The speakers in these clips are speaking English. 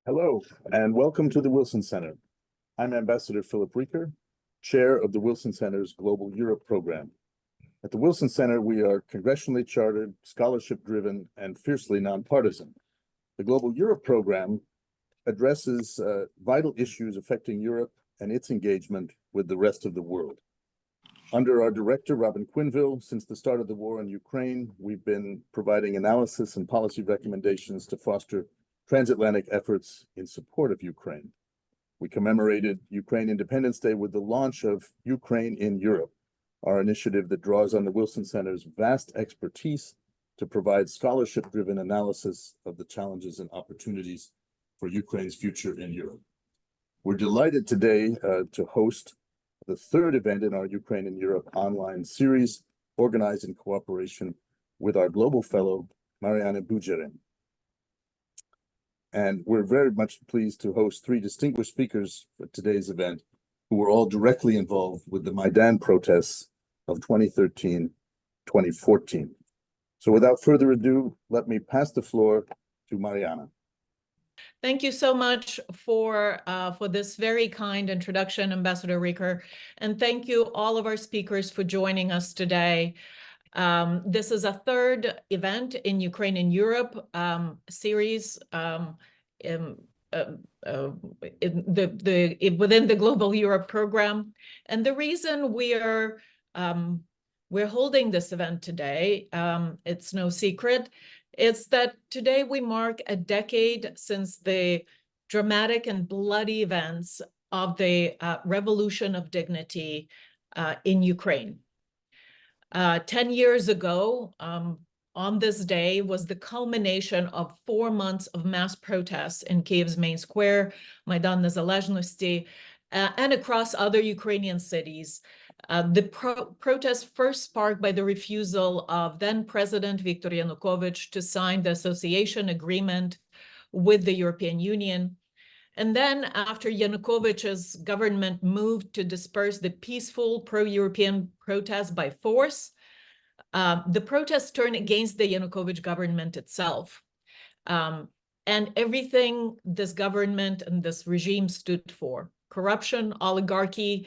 Hello, and welcome to the Wilson Center. I'm Ambassador Philip Rieker, Chair of the Wilson Center's Global Europe Program. At the Wilson Center, we are congressionally chartered, scholarship-driven, and fiercely nonpartisan. The Global Europe Program addresses vital issues affecting Europe and its engagement with the rest of the world. Under our director, Robin Quinville, since the start of the war in Ukraine, we've been providing analysis and policy recommendations to foster transatlantic efforts in support of Ukraine. We commemorated Ukraine Independence Day with the launch of Ukraine in Europe, our initiative that draws on the Wilson Center's vast expertise to provide scholarship-driven analysis of the challenges and opportunities for Ukraine's future in Europe. We're delighted today to host the third event in our Ukraine in Europe online series, organized in cooperation with our global fellow, Mariana Budjeryn. And we're very much pleased to host three distinguished speakers for today's event, who were all directly involved with the Maidan protests of 2013, 2014. So without further ado, let me pass the floor to Mariana. Thank you so much for this very kind introduction, Ambassador Rieker, and thank you all of our speakers for joining us today. This is a third event in Ukraine in Europe series within the Global Europe Program, and the reason we're holding this event today, it's no secret. It's that today we mark a decade since the dramatic and bloody events of the Revolution of Dignity in Ukraine. 10 years ago, on this day, was the culmination of 4 months of mass protests in Kyiv's main square, Maidan Nezalezhnosti, and across other Ukrainian cities. The protests first sparked by the refusal of then-President Viktor Yanukovych to sign the association agreement with the European Union. And then after Yanukovych's government moved to disperse the peaceful pro-European protests by force, the protests turned against the Yanukovych government itself. And everything this government and this regime stood for: corruption, oligarchy,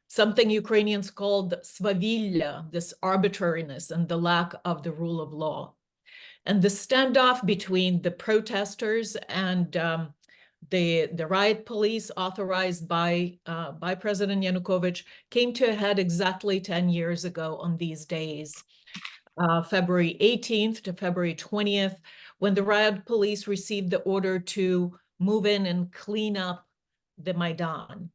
something Ukrainians called svavilya, this arbitrariness and the lack of the rule of law. And the standoff between the protesters and the riot police authorized by President Yanukovych came to a head exactly 10 years ago on these days, February 18th to February 20th, when the riot police received the order to move in and clean up the Maidan.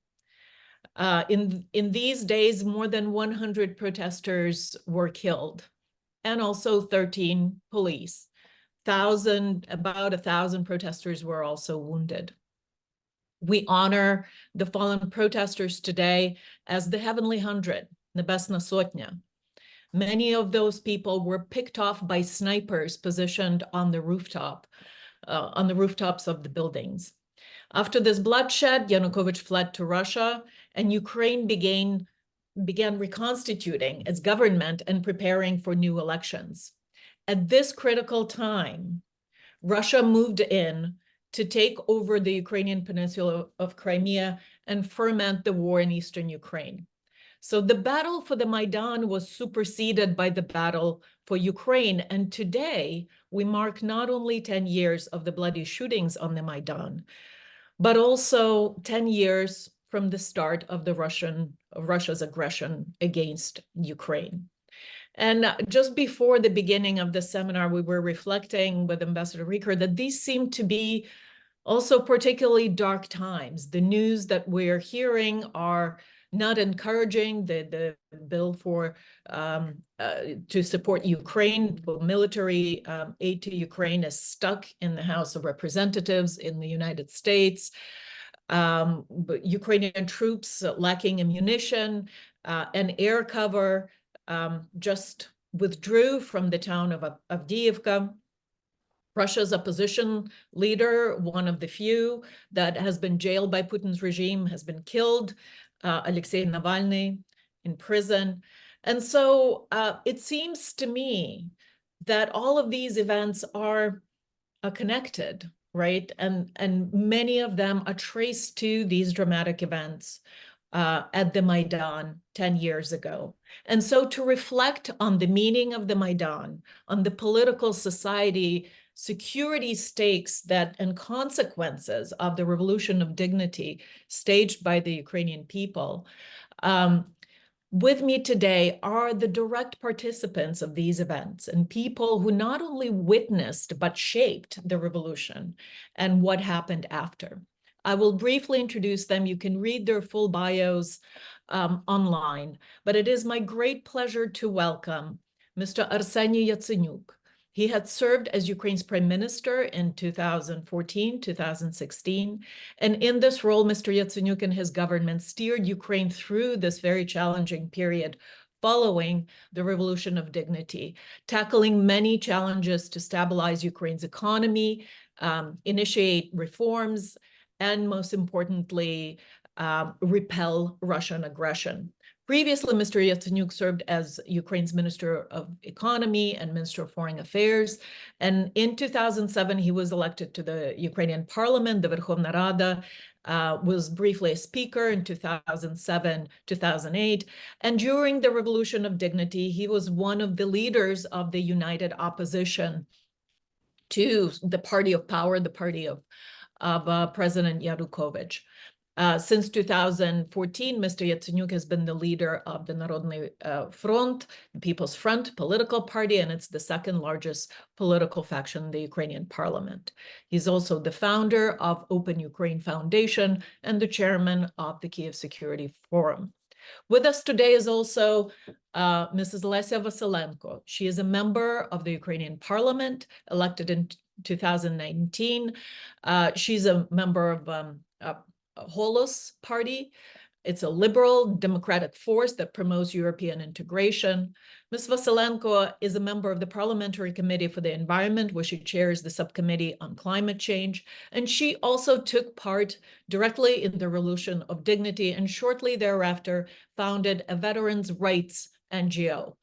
In these days, more than 100 protesters were killed, and also 13 police. About 1,000 protesters were also wounded. We honor the fallen protesters today as the Heavenly Hundred, Nebesna Sotnya. Many of those people were picked off by snipers positioned on the rooftops of the buildings. After this bloodshed, Yanukovych fled to Russia, and Ukraine began reconstituting its government and preparing for new elections. At this critical time, Russia moved in to take over the Ukrainian peninsula of Crimea and ferment the war in eastern Ukraine. So the battle for the Maidan was superseded by the battle for Ukraine. And today, we mark not only 10 years of the bloody shootings on the Maidan, but also 10 years from the start of Russia's aggression against Ukraine. And just before the beginning of the seminar, we were reflecting with Ambassador Rieker that these seem to be also particularly dark times. The news that we're hearing are not encouraging. The bill for to support Ukraine, military aid to Ukraine, is stuck in the House of Representatives in the United States. But Ukrainian troops lacking ammunition and air cover just withdrew from the town of Avdiivka. Russia's opposition leader, one of the few that has been jailed by Putin's regime, has been killed, Alexei Navalny, in prison. And so it seems to me that all of these events are connected, right? And many of them are traced to these dramatic events at the Maidan 10 years ago. And so to reflect on the meaning of the Maidan, on the political society, security stakes that and consequences of the revolution of dignity staged by the Ukrainian people, with me today are the direct participants of these events and people who not only witnessed but shaped the revolution and what happened after. I will briefly introduce them. You can read their full bios online, but it is my great pleasure to welcome Mr. Arseniy Yatsenyuk. He had served as Ukraine's prime minister in 2014, 2016. And in this role, Mr. Yatsenyuk and his government steered Ukraine through this very challenging period following the Revolution of Dignity, tackling many challenges to stabilize Ukraine's economy, initiate reforms, and most importantly, repel Russian aggression. Previously, Mr. Yatsenyuk served as Ukraine's Minister of Economy and Minister of Foreign Affairs. And in 2007, he was elected to the Ukrainian parliament, the Verkhovna Rada, was briefly a speaker in 2007, 2008. And during the Revolution of Dignity, he was one of the leaders of the united opposition to the party of power, the party of President Yanukovych. Since 2014, Mr. Yatsenyuk has been the leader of the Narodny Front, the People's Front political party, and it's the second largest political faction in the Ukrainian parliament. He's also the founder of Open Ukraine Foundation and the chairman of the Kiev Security Forum. With us today is also Mrs. Lesia Vasilenko. She is a member of the Ukrainian parliament, elected in 2019. She's a member of Holos Party. It's a liberal democratic force that promotes European integration. Ms. Vasilenko is a member of the Parliamentary Committee for the Environment, where she chairs the subcommittee on climate change. And she also took part directly in the Revolution of Dignity and shortly thereafter founded a veterans' rights NGO,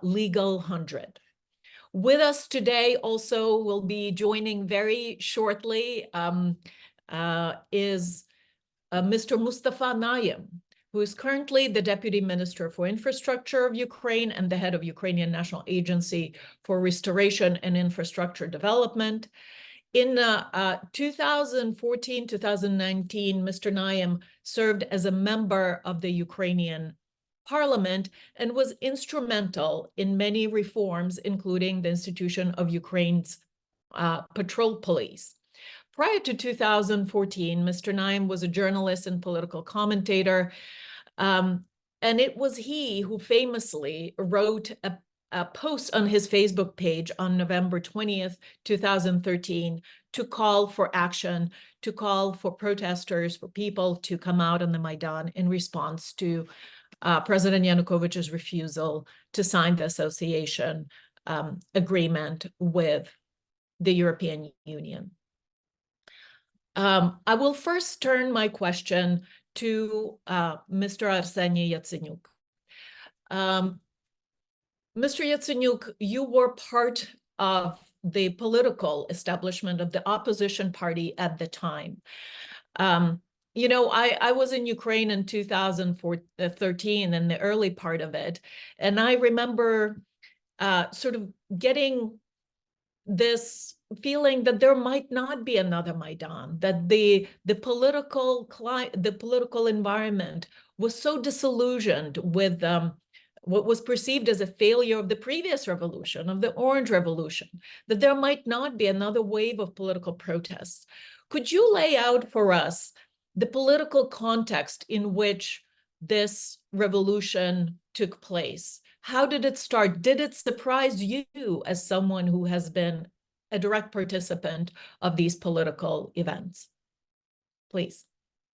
Legal 100. With us today also will be joining very shortly is Mr. Mustafa Naim, who is currently the Deputy Minister for Infrastructure of Ukraine and the head of Ukrainian National Agency for Restoration and Infrastructure Development. In 2014-2019, Mr. Naim served as a member of the Ukrainian Parliament and was instrumental in many reforms, including the institution of Ukraine's patrol police. Prior to 2014, Mr. Naim was a journalist and political commentator, and it was he who famously wrote a post on his Facebook page on November 20th, 2013, to call for action, to call for protesters, for people to come out on the Maidan in response to President Yanukovych's refusal to sign the association agreement with the European Union. I will first turn my question to Mr. Arseniy Yatsenyuk. Mr. Yatsenyuk, you were part of the political establishment of the opposition party at the time. You know, I was in Ukraine in 2013 in the early part of it, and I remember sort of getting this feeling that there might not be another Maidan, that the political environment was so disillusioned with what was perceived as a failure of the previous revolution, of the Orange Revolution, that there might not be another wave of political protests. Could you lay out for us the political context in which this revolution took place? How did it start? Did it surprise you as someone who has been a direct participant of these political events? Please.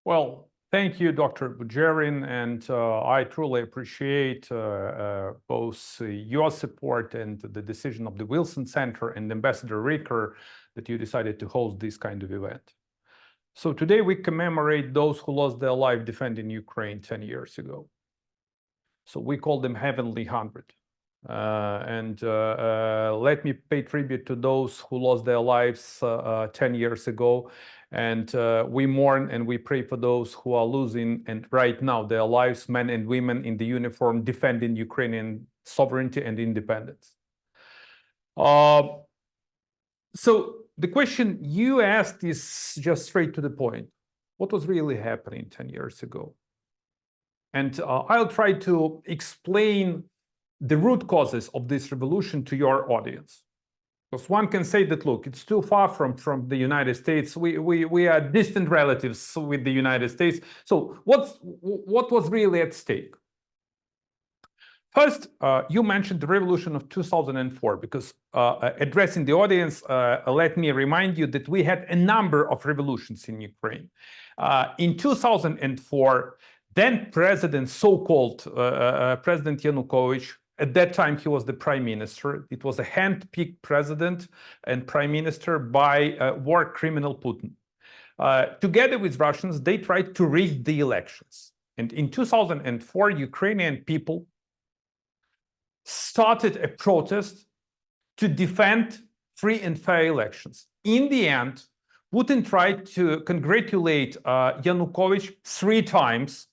Well, thank you, Dr. Budjeryn, and I truly appreciate both your support and the decision of the Wilson Center and Ambassador Ricker that you decided to host this kind of event. So today we commemorate those who lost their life defending Ukraine 10 years ago. So we call them Heavenly 100. Let me pay tribute to those who lost their lives 10 years ago. And we mourn and we pray for those who are losing and right now their lives, men and women in the uniform defending Ukrainian sovereignty and independence. So the question you asked is just straight to the point. What was really happening 10 years ago? And I'll try to explain the root causes of this revolution to your audience. Because one can say that, look, it's too far from the United States. We are distant relatives with the United States. So what was really at stake? First, you mentioned the revolution of 2004, because addressing the audience, let me remind you that we had a number of revolutions in Ukraine. In 2004, then President, so-called President Yanukovych, at that time he was the prime minister. It was a hand-picked president and prime minister by war criminal Putin. Together with Russians, they tried to rig the elections. And in 2004, Ukrainian people started a protest to defend free and fair elections. In the end, Putin tried to congratulate Yanukovych 3 times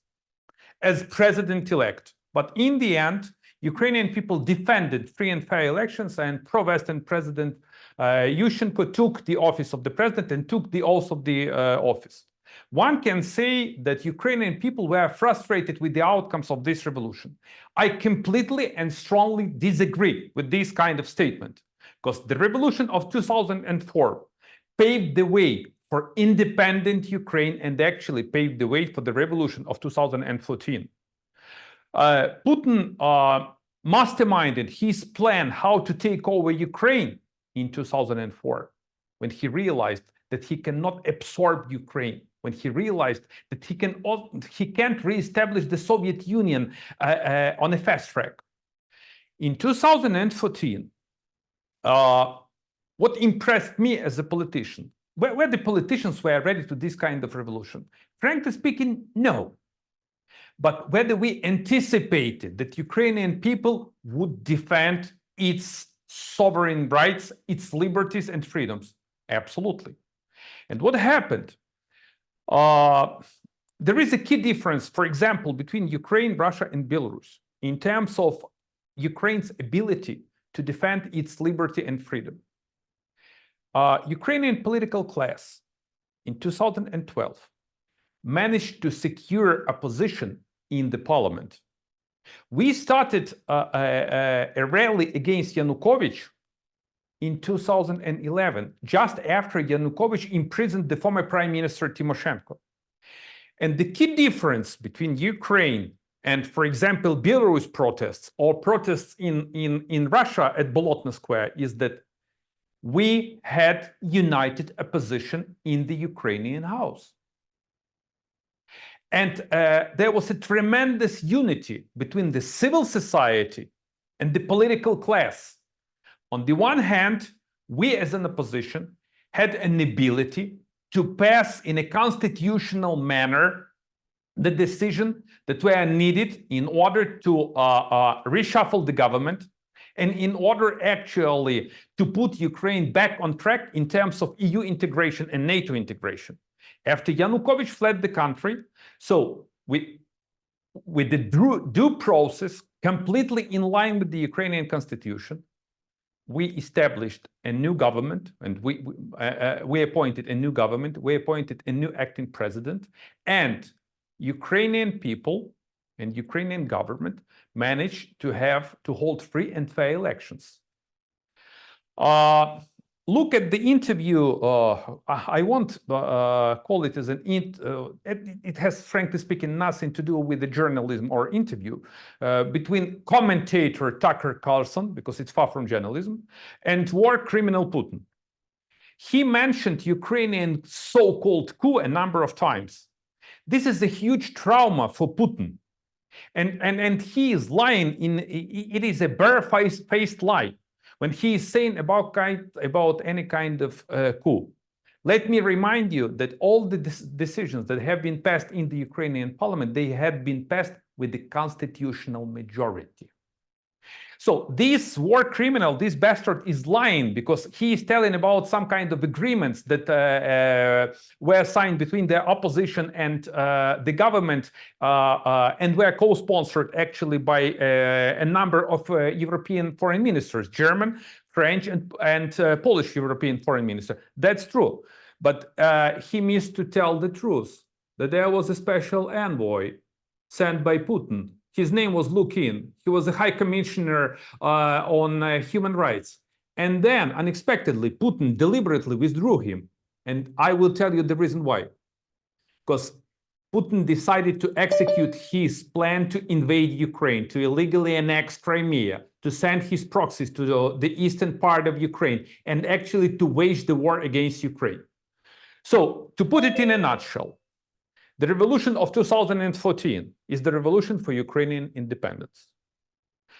as president-elect. But in the end, Ukrainian people defended free and fair elections, and pro-Western President Yushchenko took the office of the president and took the oath of the office. One can say that Ukrainian people were frustrated with the outcomes of this revolution. I completely and strongly disagree with this kind of statement, because the revolution of 2004 paved the way for independent Ukraine and actually paved the way for the revolution of 2014. Putin masterminded his plan how to take over Ukraine in 2004 when he realized that he cannot absorb Ukraine, when he realized that he can't reestablish the Soviet Union on a fast track. In 2014, what impressed me as a politician, were the politicians were ready to this kind of revolution? Frankly speaking, no. But whether we anticipated that Ukrainian people would defend its sovereign rights, its liberties and freedoms? Absolutely. And what happened? There is a key difference, for example, between Ukraine, Russia, and Belarus in terms of Ukraine's ability to defend its liberty and freedom. Ukrainian political class in 2012 managed to secure a position in the parliament. We started a rally against Yanukovych in 2011, just after Yanukovych imprisoned the former Prime Minister Tymoshenko. And the key difference between Ukraine and, for example, Belarus protests or protests in Russia at Bolotny Square is that we had united opposition in the Ukrainian House. And there was a tremendous unity between the civil society and the political class. On the one hand, we as an opposition had an ability to pass in a constitutional manner the decision that were needed in order to reshuffle the government and in order actually to put Ukraine back on track in terms of EU integration and NATO integration. After Yanukovych fled the country, so with the due process completely in line with the Ukrainian constitution, we established a new government, and we appointed a new government, we appointed a new acting president, and Ukrainian people and Ukrainian government managed to hold free and fair elections. Look at the interview. I won't call it as an it has, frankly speaking, nothing to do with the journalism or interview between commentator Tucker Carlson, because it's far from journalism, and war criminal Putin. He mentioned Ukrainian so-called coup a number of times. This is a huge trauma for Putin. And he is lying it is a bare-faced lie when he is saying about any kind of coup. Let me remind you that all the decisions that have been passed in the Ukrainian parliament, they had been passed with the constitutional majority. So this war criminal, this bastard, is lying because he is telling about some kind of agreements that were signed between the opposition and the government, and were co-sponsored actually by a number of European foreign ministers, German, French, and Polish European foreign minister. That's true. But he missed to tell the truth, that there was a special envoy sent by Putin. His name was Lukin. He was the High Commissioner on Human Rights. And then, unexpectedly, Putin deliberately withdrew him. And I will tell you the reason why. Because Putin decided to execute his plan to invade Ukraine, to illegally annex Crimea, to send his proxies to the eastern part of Ukraine, and actually to wage the war against Ukraine. So, to put it in a nutshell, the revolution of 2014 is the revolution for Ukrainian independence.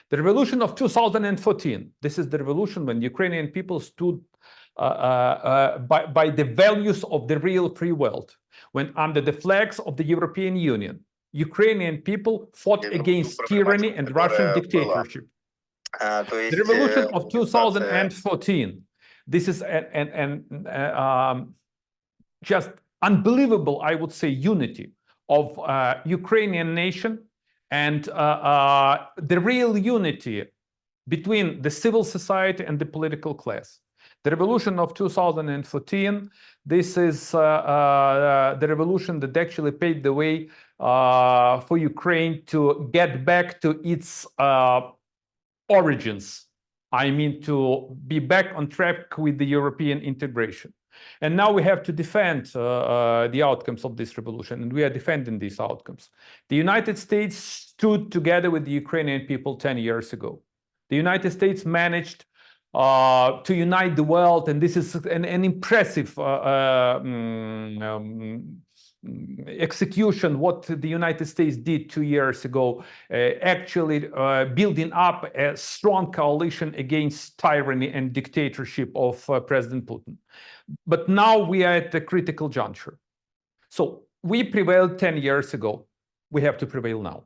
The revolution of 2014, this is the revolution when Ukrainian people stood by the values of the real free world, when under the flags of the European Union, Ukrainian people fought against tyranny and Russian dictatorship. The revolution of 2014, this is just unbelievable, I would say, unity of Ukrainian nation and the real unity between the civil society and the political class. The revolution of 2014, this is the revolution that actually paved the way for Ukraine to get back to its origins. I mean, to be back on track with the European integration. And now we have to defend the outcomes of this revolution, and we are defending these outcomes. The United States stood together with the Ukrainian people 10 years ago. The United States managed to unite the world, and this is an impressive execution what the United States did 2 years ago, actually building up a strong coalition against tyranny and dictatorship of President Putin. But now we are at the critical juncture. So we prevailed 10 years ago. We have to prevail now.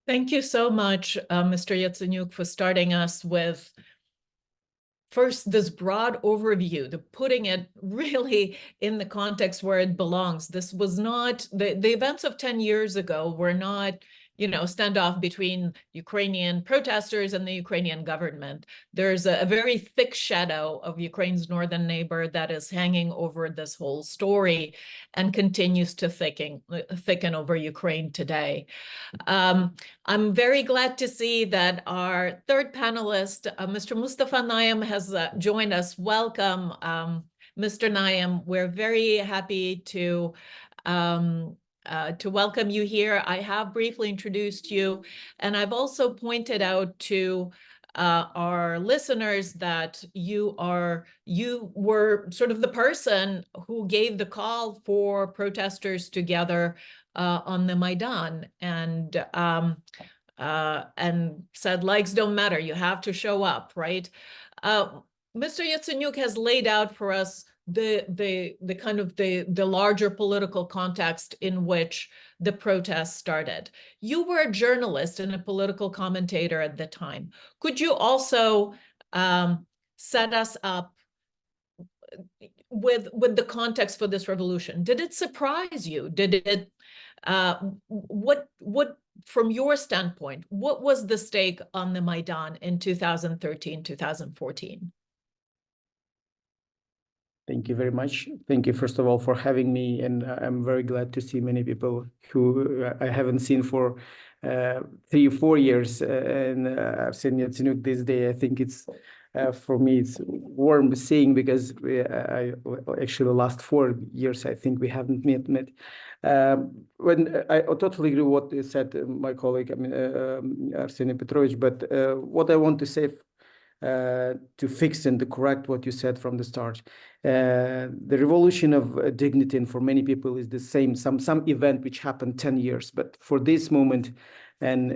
Thank you so much, Mr. Yatsenyuk, for starting us with first this broad overview, the putting it really in the context where it belongs. This was not, the events of 10 years ago were not, you know, standoff between Ukrainian protesters and the Ukrainian government. There's a very thick shadow of Ukraine's northern neighbor that is hanging over this whole story and continues to thicken over Ukraine today. I'm very glad to see that our third panelist, Mr. Mustafa Naim, has joined us. Welcome, Mr. Naim. We're very happy to welcome you here. I have briefly introduced you, and I've also pointed out to our listeners that you were sort of the person who gave the call for protesters together on the Maidan, and said likes don't matter, you have to show up, right? Mr. Yatsenyuk has laid out for us the kind of the larger political context in which the protests started. You were a journalist and a political commentator at the time. Could you also set us up with the context for this revolution? Did it surprise you? Did it what from your standpoint, what was the stake on the Maidan in 2013, 2014? Thank you very much. Thank you, first of all, for having me. And I'm very glad to see many people who I haven't seen for 3 or 4 years. And I've seen Yatsenyuk this day. I think it's, for me, it's warm seeing, because I actually the last 4 years, I think we haven't met. When I totally agree with what said my colleague, Arseniy Petrovich, but what I want to say to fix and to correct what you said from the start. The revolution of dignity, and for many people, is the same, some event which happened 10 years. But for this moment, and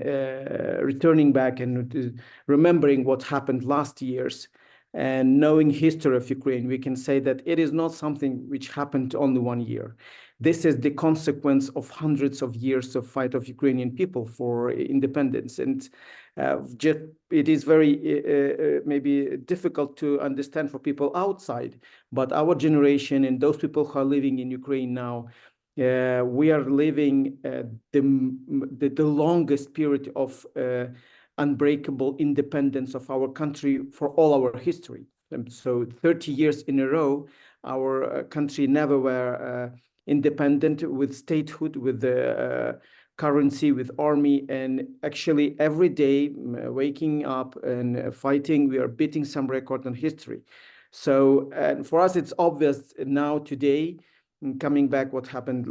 returning back and remembering what happened last years, and knowing history of Ukraine, we can say that it is not something which happened only 1 year. This is the consequence of hundreds of years of fight of Ukrainian people for independence. And just it is very maybe difficult to understand for people outside, but our generation and those people who are living in Ukraine now, we are living the longest period of unbreakable independence of our country for all our history. And so 30 years in a row, our country never were independent with statehood, with the currency, with army, and actually every day waking up and fighting, we are beating some record in history. So and for us, it's obvious now today, coming back what happened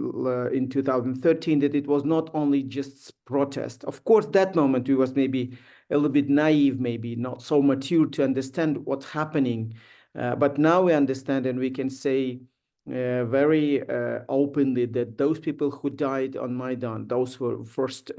in 2013, that it was not only just protest. Of course, that moment we was maybe a little bit naive, maybe not so mature to understand what's happening. But now we understand, and we can say very openly that those people who died on Maidan, those who were first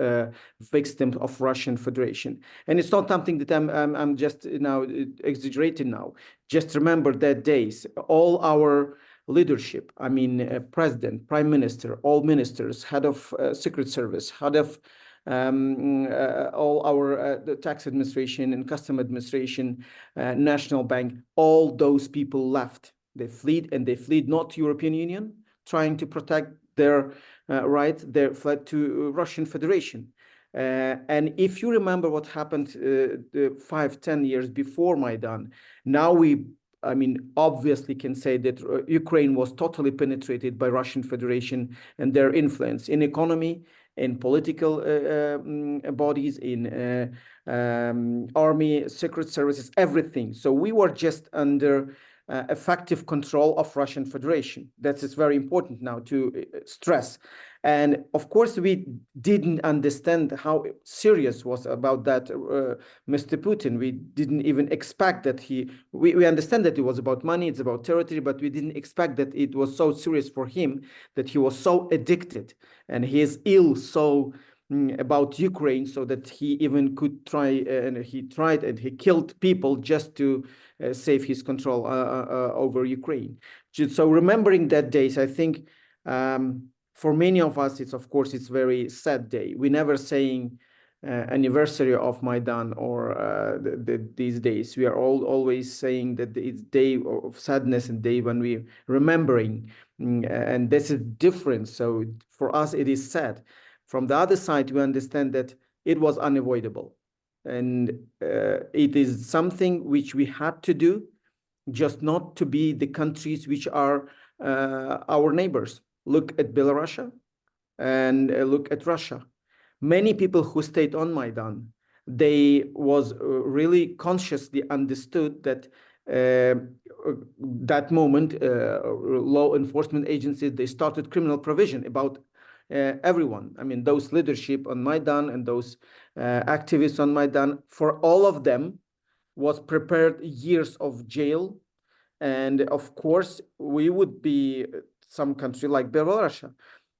victims of Russian Federation. And it's not something that I'm just now exaggerating now. Just remember that days, all our leadership, I mean, president, prime minister, all ministers, head of secret service, head of all our the tax administration and custom administration, national bank, all those people left. They fled, and they fled not to European Union, trying to protect their right. They fled to Russian Federation. And if you remember what happened 5-10 years before Maidan, now I mean, obviously can say that Ukraine was totally penetrated by Russian Federation and their influence in economy, in political bodies, in army, secret services, everything. So we were just under effective control of Russian Federation. That is very important now to stress. And of course, we didn't understand how serious was about that Mr. Putin. We didn't even expect that we understand that it was about money, it's about territory, but we didn't expect that it was so serious for him, that he was so addicted and he is ill so about Ukraine, so that he even could try, and he tried and he killed people just to save his control over Ukraine. So remembering that days, I think for many of us, it's of course, it's very sad day. We never saying anniversary of Maidan or these days. We are always saying that it's day of sadness and day when we remembering, and this is different. So for us, it is sad. From the other side, we understand that it was unavoidable, and it is something which we had to do, just not to be the countries which are our neighbors. Look at Belarus and look at Russia. Many people who stayed on Maidan, they was really consciously understood that that moment, law enforcement agencies, they started criminal provision about everyone. I mean, those leadership on Maidan and those activists on Maidan, for all of them was prepared years of jail. And of course, we would be some country like Belarus.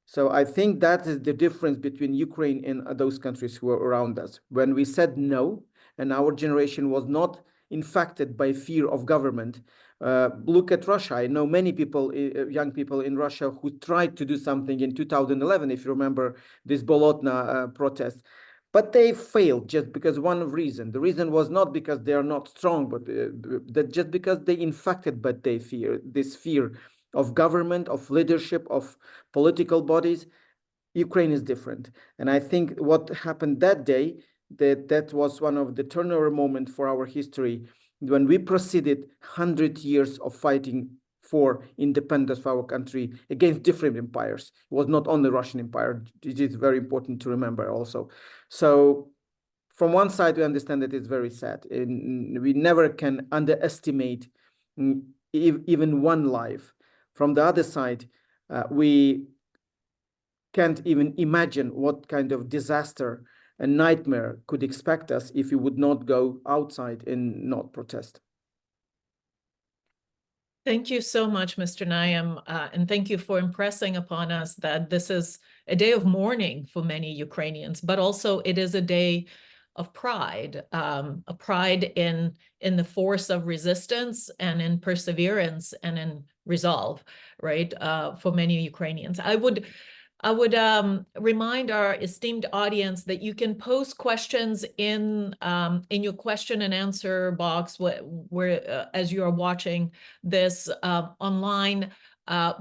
So I think that is the difference between Ukraine and those countries who are around us. When we said no, and our generation was not infected by fear of government. Look at Russia. I know many people, young people in Russia, who tried to do something in 2011, if you remember this Bolotna protest. But they failed just because one reason. The reason was not because they are not strong, but that just because they infected by they fear, this fear of government, of leadership, of political bodies. Ukraine is different. And I think what happened that day, that was one of the turnover moment for our history, when we proceeded 100 years of fighting for independence of our country against different empires. It was not only Russian Empire. It is very important to remember also. So from one side, we understand that it's very sad. And we never can underestimate even one life. From the other side, we can't even imagine what kind of disaster and nightmare could expect us if we would not go outside and not protest. Thank you so much, Mr. Naim, and thank you for impressing upon us that this is a day of mourning for many Ukrainians, but also it is a day pride, a pride in the force of resistance and in perseverance and in resolve, right? For many Ukrainians. I would remind our esteemed audience that you can post questions in your question and answer box where as you are watching this online.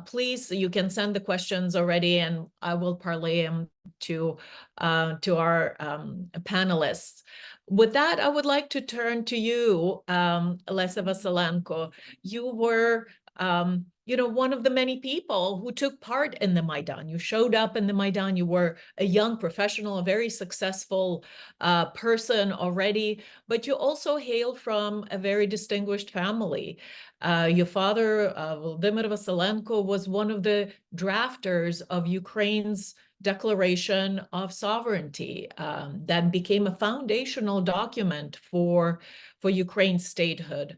Please, you can send the questions already, and I will parlay them to our panelists. With that, I would like to turn to you, Lesa Vasylenko. You were one of the many people who took part in the Maidan. You showed up in the Maidan. You were a young professional, a very successful person already, but you also hail from a very distinguished family. Your father, Volodymyr Vasylenko, was one of the drafters of Ukraine's Declaration of Sovereignty that became a foundational document for Ukraine's statehood.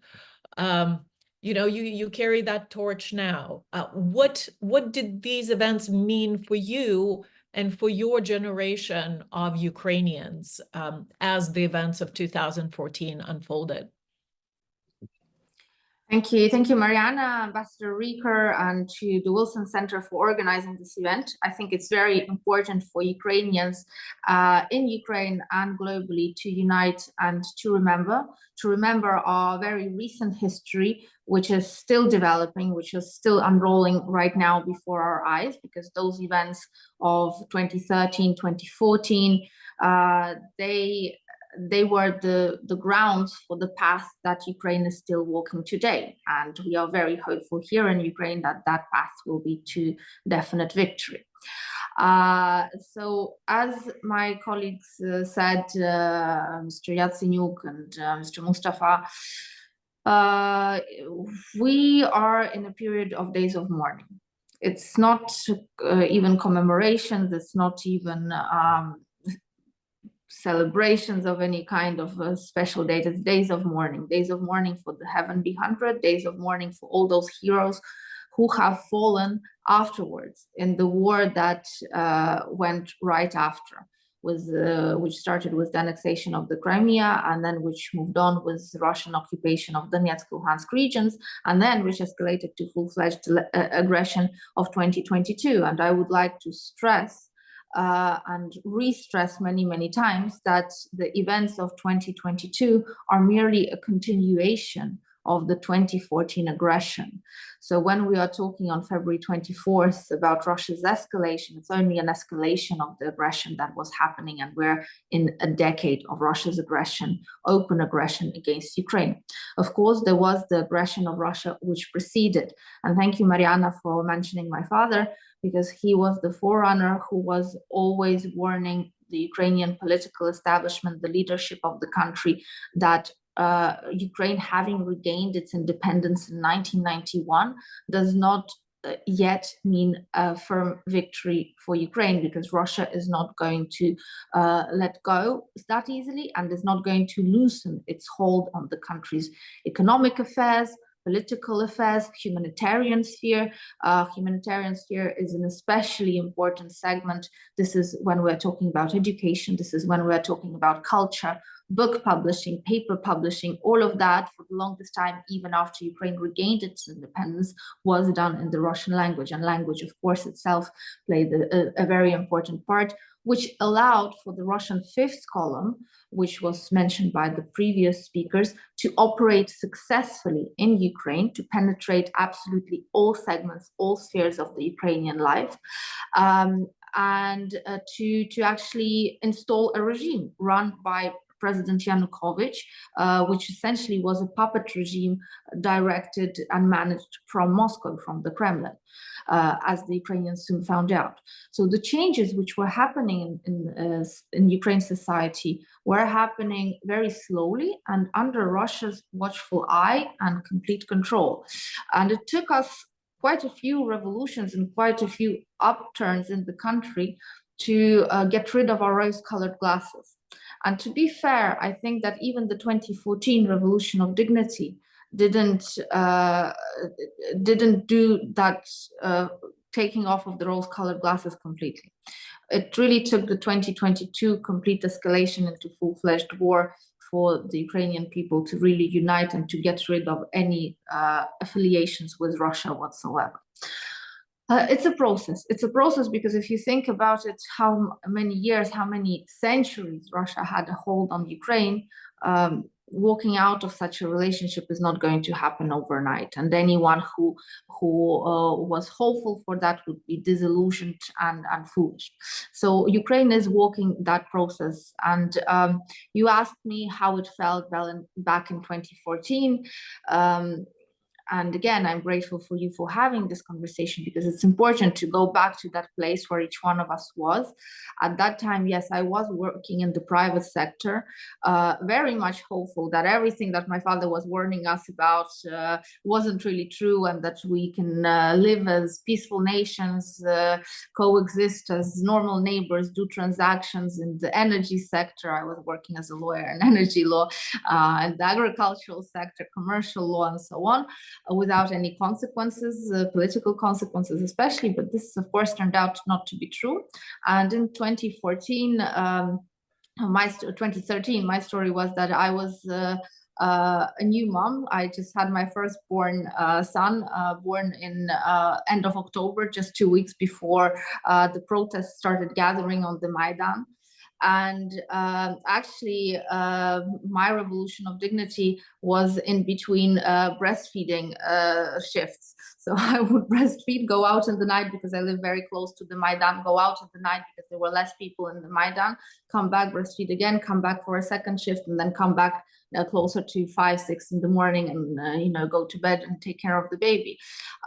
You carry that torch now. What did these events mean for you and for your generation of Ukrainians as the events of 2014 unfolded? Thank you, Mariana, Ambassador Riker, and to the Wilson Center for organizing this event. I think it's very important for Ukrainians in Ukraine and globally to unite and to remember our very recent history, which is still developing, which is still unrolling right now before our eyes, because those events of 2013, 2014, they were the grounds for the path that Ukraine is still walking today. And we are very hopeful here in Ukraine that that path will be to definite victory. So as my colleagues said, Mr. Yatsenyuk and Mr. Mustafa, we are in a period of days of mourning. It's not even commemorations, it's not even celebrations of any kind of special date. It's days of mourning for the Heaven Be 100, days of mourning for all those heroes who have fallen afterwards in the war that went right after, which started with the annexation of the Crimea, and then which moved on with Russian occupation of Donetsk, Luhansk regions, and then which escalated to full-fledged aggression of 2022. And I would like to stress and re-stress many times that the events of 2022 are merely a continuation of the 2014 aggression. So when we are talking on February 24th about Russia's escalation, it's only an escalation of the aggression that was happening, and we're in a decade of Russia's aggression, open aggression against Ukraine. Of course, there was the aggression of Russia which preceded. And thank you, Mariana, for mentioning my father, because he was the forerunner who was always warning the Ukrainian political establishment, the leadership of the country, that Ukraine, having regained its independence in 1991, does not yet mean a firm victory for Ukraine, because Russia is not going to let go that easily and is not going to loosen its hold on the country's economic affairs, political affairs, humanitarian sphere. Humanitarian sphere is an especially important segment. This is when we're talking about education. This is when we're talking about culture, book publishing, paper publishing. All of that for the longest time, even after Ukraine regained its independence, was done in the Russian language. And language, of course, itself played a very important part, which allowed for the Russian fifth column, which was mentioned by the previous speakers, to operate successfully in Ukraine, to penetrate absolutely all segments, all spheres of the Ukrainian life, and to actually install a regime run by President Yanukovych, which essentially was a puppet regime directed and managed from Moscow, from the Kremlin, as the Ukrainians soon found out. So the changes which were happening in Ukraine society were happening very slowly and under Russia's watchful eye and complete control. And it took us quite a few revolutions and quite a few upturns in the country to get rid of our rose-colored glasses. And to be fair, I think that even the 2014 Revolution of Dignity didn't do that taking off of the rose-colored glasses completely. It really took the 2022 complete escalation into full-fledged war for the Ukrainian people to really unite and to get rid of any affiliations with Russia whatsoever. It's a process. It's a process because if you think about it, how many years, how many centuries Russia had a hold on Ukraine, walking out of such a relationship is not going to happen overnight. And anyone who was hopeful for that would be disillusioned and foolish. So Ukraine is walking that process. And you asked me how it felt back in 2014. And again, I'm grateful for you for having this conversation, because it's important to go back to that place where each one of us was. At that time, yes, I was working in the private sector, very much hopeful that everything that my father was warning us about wasn't really true, and that we can live as peaceful nations, coexist as normal neighbors, do transactions in the energy sector. I was working as a lawyer in energy law, and the agricultural sector, commercial law, and so on, without any consequences, political consequences especially. But this, of course, turned out not to be true. And in 2013, my story was that I was a new mom. I just had my firstborn son, born in end of October, just 2 weeks before the protests started gathering on the Maidan. And actually, my revolution of dignity was in between breastfeeding shifts. So I would breastfeed, go out in the night because I live very close to the Maidan, go out in the night because there were less people in the Maidan, come back, breastfeed again, come back for a second shift, and then come back closer to 5, 6 in the morning, and go to bed and take care of the baby.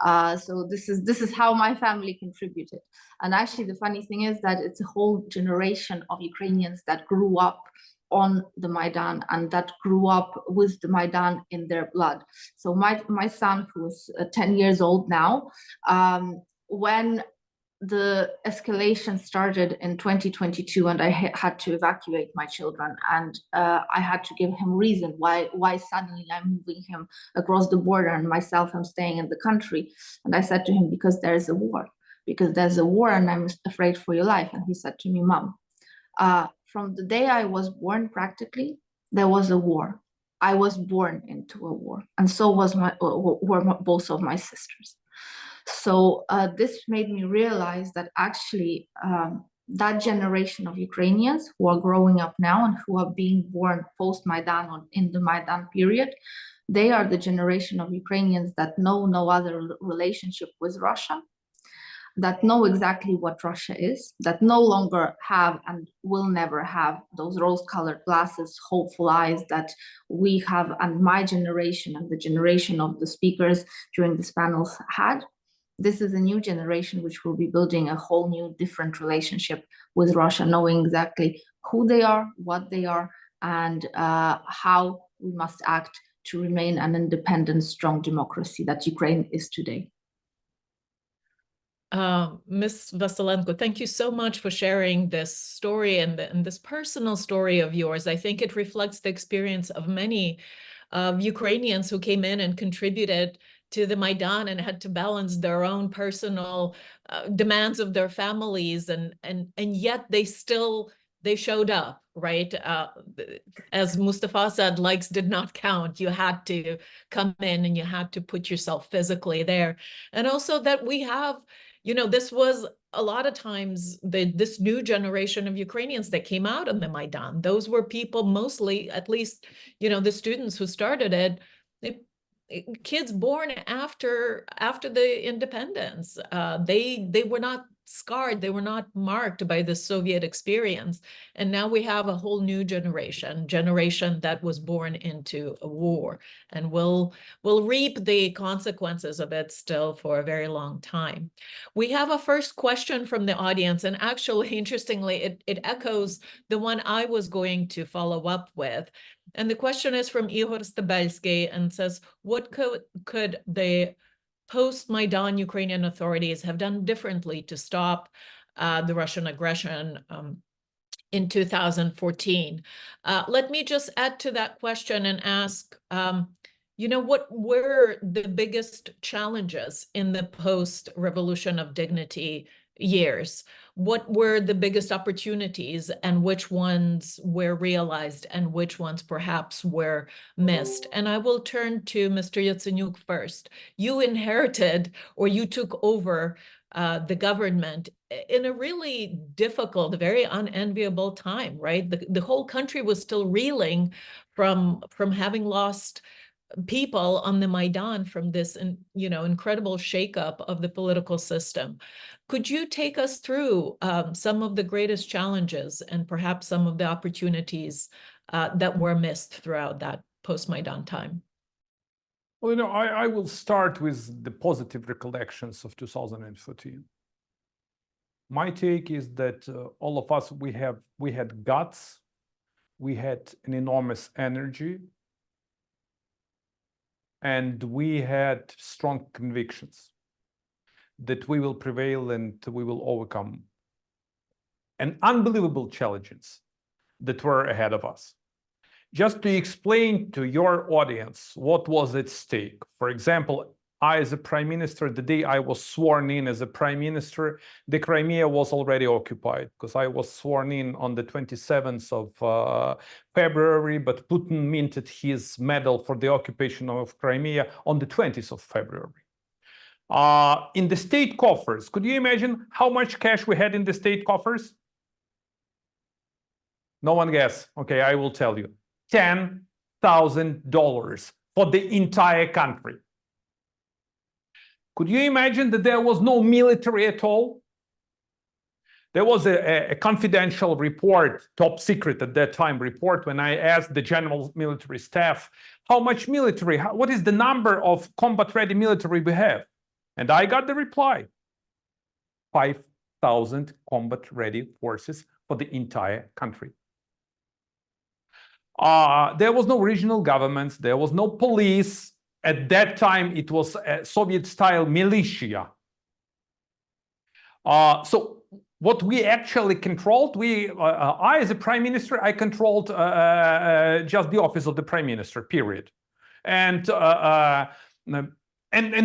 So this is how my family contributed. And actually, the funny thing is that it's a whole generation of Ukrainians that grew up on the Maidan and that grew up with the Maidan in their blood. So my son, who is 10 years old now, when the escalation started in 2022 and I had to evacuate my children, and I had to give him reason why suddenly I'm moving him across the border and myself I'm staying in the country. And I said to him, because there's a war, and I'm afraid for your life. And he said to me, Mom, from the day I was born, practically, there was a war. I was born into a war, and so were both of my sisters. So this made me realize that actually that generation of Ukrainians who are growing up now and who are being born post-Maidan or in the Maidan period, they are the generation of Ukrainians that know no other relationship with Russia, that know exactly what Russia is, that no longer have and will never have those rose-colored glasses, hopeful eyes that we have, and my generation and the generation of the speakers during these panels had. This is a new generation which will be building a whole new different relationship with Russia, knowing exactly who they are, what they are, and how we must act to remain an independent, strong democracy that Ukraine is today. Ms. Vasilenko, thank you so much for sharing this story and this personal story of yours. I think it reflects the experience of many Ukrainians who came in and contributed to the Maidan and had to balance their own personal demands of their families, and yet they showed up, right? As Mustafa said, likes did not count. You had to come in and you had to put yourself physically there. And also that we have, this was a lot of times this new generation of Ukrainians that came out on the Maidan. Those were people mostly, at least, the students who started it, kids born after the independence. They were not scarred, they were not marked by the Soviet experience. And now we have a whole new generation that was born into a war and will reap the consequences of it still for a very long time. We have a first question from the audience, and actually, interestingly, it echoes the one I was going to follow up with. And the question is from Igor Stabelsky and says, what could the post-Maidan Ukrainian authorities have done differently to stop the Russian aggression in 2014? Let me just add to that question and ask, what were the biggest challenges in the post-Revolution of Dignity years? What were the biggest opportunities and which ones were realized and which ones perhaps were missed? And I will turn to Mr. Yatsenyuk first. You inherited, or you took over the government in a really difficult, very unenviable time, right? The whole country was still reeling from having lost people on the Maidan from this, incredible shakeup of the political system. Could you take us through some of the greatest challenges and perhaps some of the opportunities that were missed throughout that post-Maidan time? Well, I will start with the positive recollections of 2014. My take is that all of us, we had guts, we had an enormous energy, and we had strong convictions that we will prevail and we will overcome an unbelievable challenges that were ahead of us. Just to explain to your audience what was at stake. For example, I, as a prime minister, the day I was sworn in as a prime minister, the Crimea was already occupied, because I was sworn in on the 27th of February, but Putin minted his medal for the occupation of Crimea on the 20th of February. In the state coffers, could you imagine how much cash we had in the state coffers? No one guess. Okay, I will tell you. $10,000 for the entire country. Could you imagine that there was no military at all? There was a confidential report, top secret at that time report, when I asked the general military staff, how much military, what is the number of combat-ready military we have? And I got the reply, 5,000 combat-ready forces for the entire country. There was no regional governments, there was no police. At that time, it was a Soviet-style militia. So what we actually controlled, I, as a prime minister, I controlled just the office of the prime minister, period. And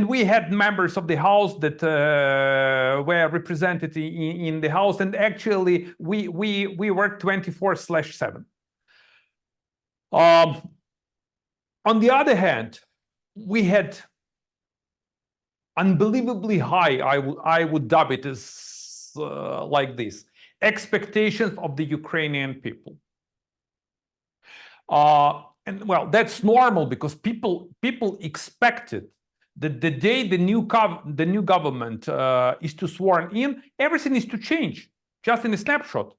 we had members of the house that were represented in the house, and actually we worked 24/7. On the other hand, we had unbelievably high, I would dub it as like this, expectations of the Ukrainian people. And well, that's normal, because people expected that the day the new government is to sworn in, everything is to change, just in a snapshot.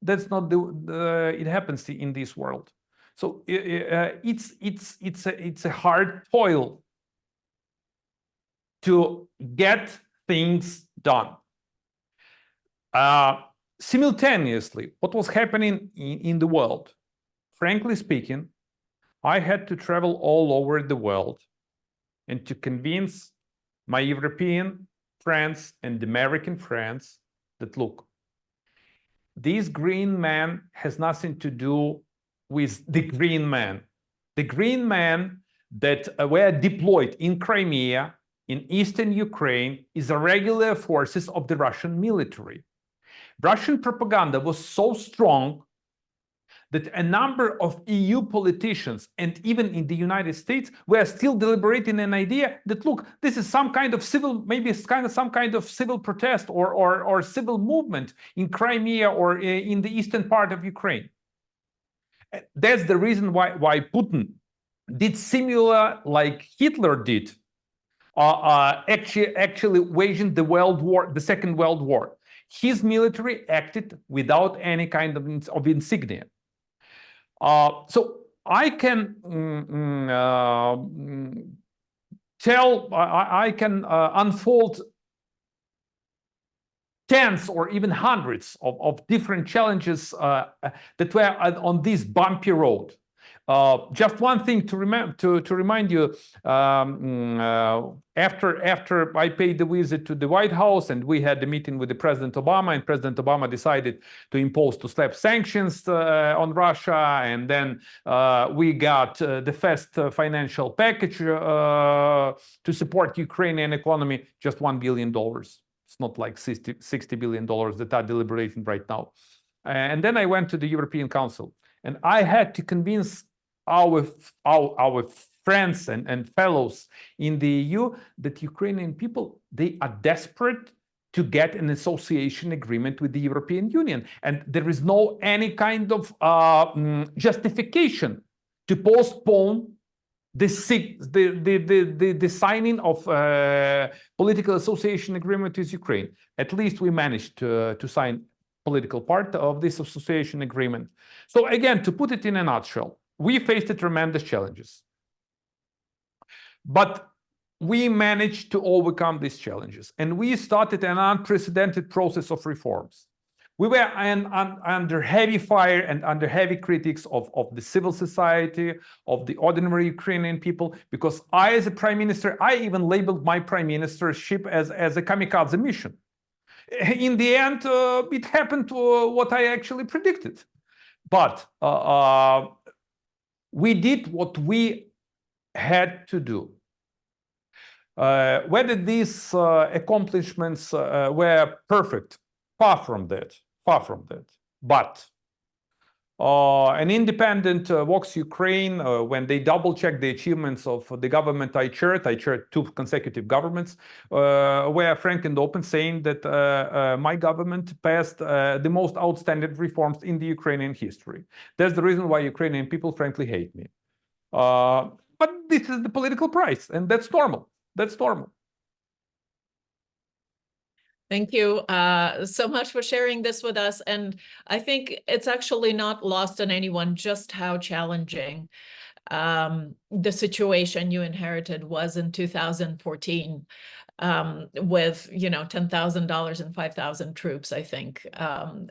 That's not it happens in this world. So it's a hard toil to get things done. Simultaneously, what was happening in the world? Frankly speaking, I had to travel all over the world and to convince my European friends and American friends that, look, this green man has nothing to do with the green man. The green men that were deployed in Crimea, in eastern Ukraine, is the regular forces of the Russian military. Russian propaganda was so strong that a number of EU politicians and even in the United States were still deliberating an idea that, look, this is some kind of civil, maybe it's some kind of civil protest or civil movement in Crimea or in the eastern part of Ukraine. That's the reason why Putin did similar like Hitler did, actually waging the Second World War. His military acted without any kind of insignia. So I can unfold tens or even hundreds of different challenges that were on this bumpy road. Just one thing to remind you, after I paid the visit to the White House and we had the meeting with the President Obama, and President Obama decided to slap sanctions on Russia, and then we got the first financial package to support Ukrainian economy, just $1 billion. It's not like $60 billion that are deliberating right now. And then I went to the European Council, and I had to convince our friends and fellows in the EU that Ukrainian people, they are desperate to get an association agreement with the European Union. And there is no any kind of justification to postpone the signing of political association agreement with Ukraine. At least we managed to sign political part of this association agreement. So again, to put it in a nutshell, we faced tremendous challenges, but we managed to overcome these challenges, and we started an unprecedented process of reforms. We were under heavy fire and under heavy critics of the civil society, of the ordinary Ukrainian people, because I, as a prime minister, I even labeled my prime ministership as a kamikaze mission. In the end, it happened to what I actually predicted. But we did what we had to do. Whether these accomplishments were perfect, far from that. But an independent Vox Ukraine, when they double-checked the achievements of the government I chaired 2 consecutive governments, were frank and open, saying that my government passed the most outstanding reforms in the Ukrainian history. That's the reason why Ukrainian people frankly hate me. But this is the political price, and that's normal. That's normal. Thank you so much for sharing this with us. And I think it's actually not lost on anyone just how challenging the situation you inherited was in 2014 with, $10,000 and 5,000 troops. I think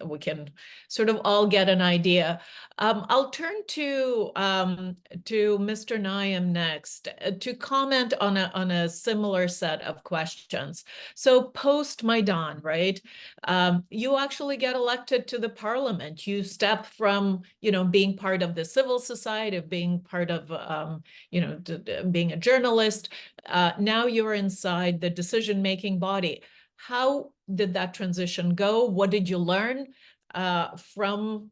we can sort of all get an idea. I'll turn to Mr. Naim next to comment on a similar set of questions. So post Maidan, right? You actually get elected to the parliament. You step from, being part of the civil society, of being part of, being a journalist. Now you're inside the decision-making body. How did that transition go? What did you learn from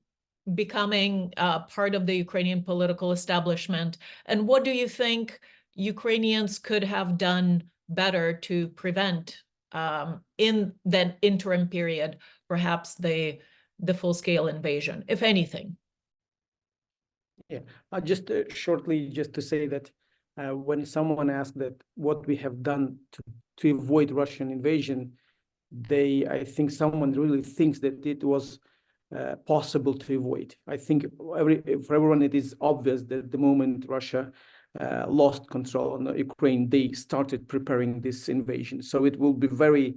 becoming part of the Ukrainian political establishment? And what do you think Ukrainians could have done better to prevent in that interim period, perhaps the full-scale invasion, if anything? Yeah, just shortly, just to say that when someone asked that what we have done to avoid Russian invasion, I think someone really thinks that it was possible to avoid. I think for everyone it is obvious that the moment Russia lost control on Ukraine, they started preparing this invasion. So it will be very,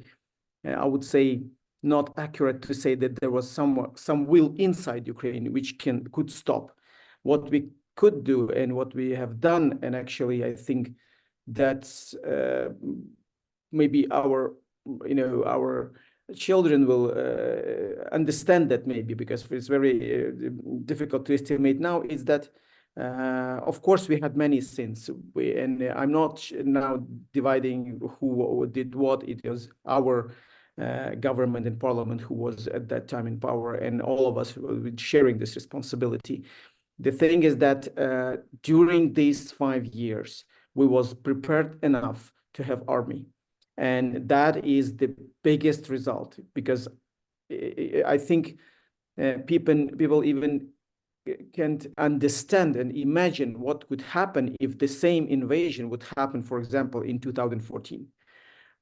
I would say, not accurate to say that there was some will inside Ukraine which could stop. What we could do and what we have done, and actually I think that's maybe our children will understand that, maybe because it's very difficult to estimate now, is that of course we had many sins, and I'm not now dividing who did what. It was our government and parliament who was at that time in power, and all of us were sharing this responsibility. The thing is that during these 5 years, we was prepared enough to have army. And that is the biggest result, because I think people even can't understand and imagine what could happen if the same invasion would happen, for example, in 2014.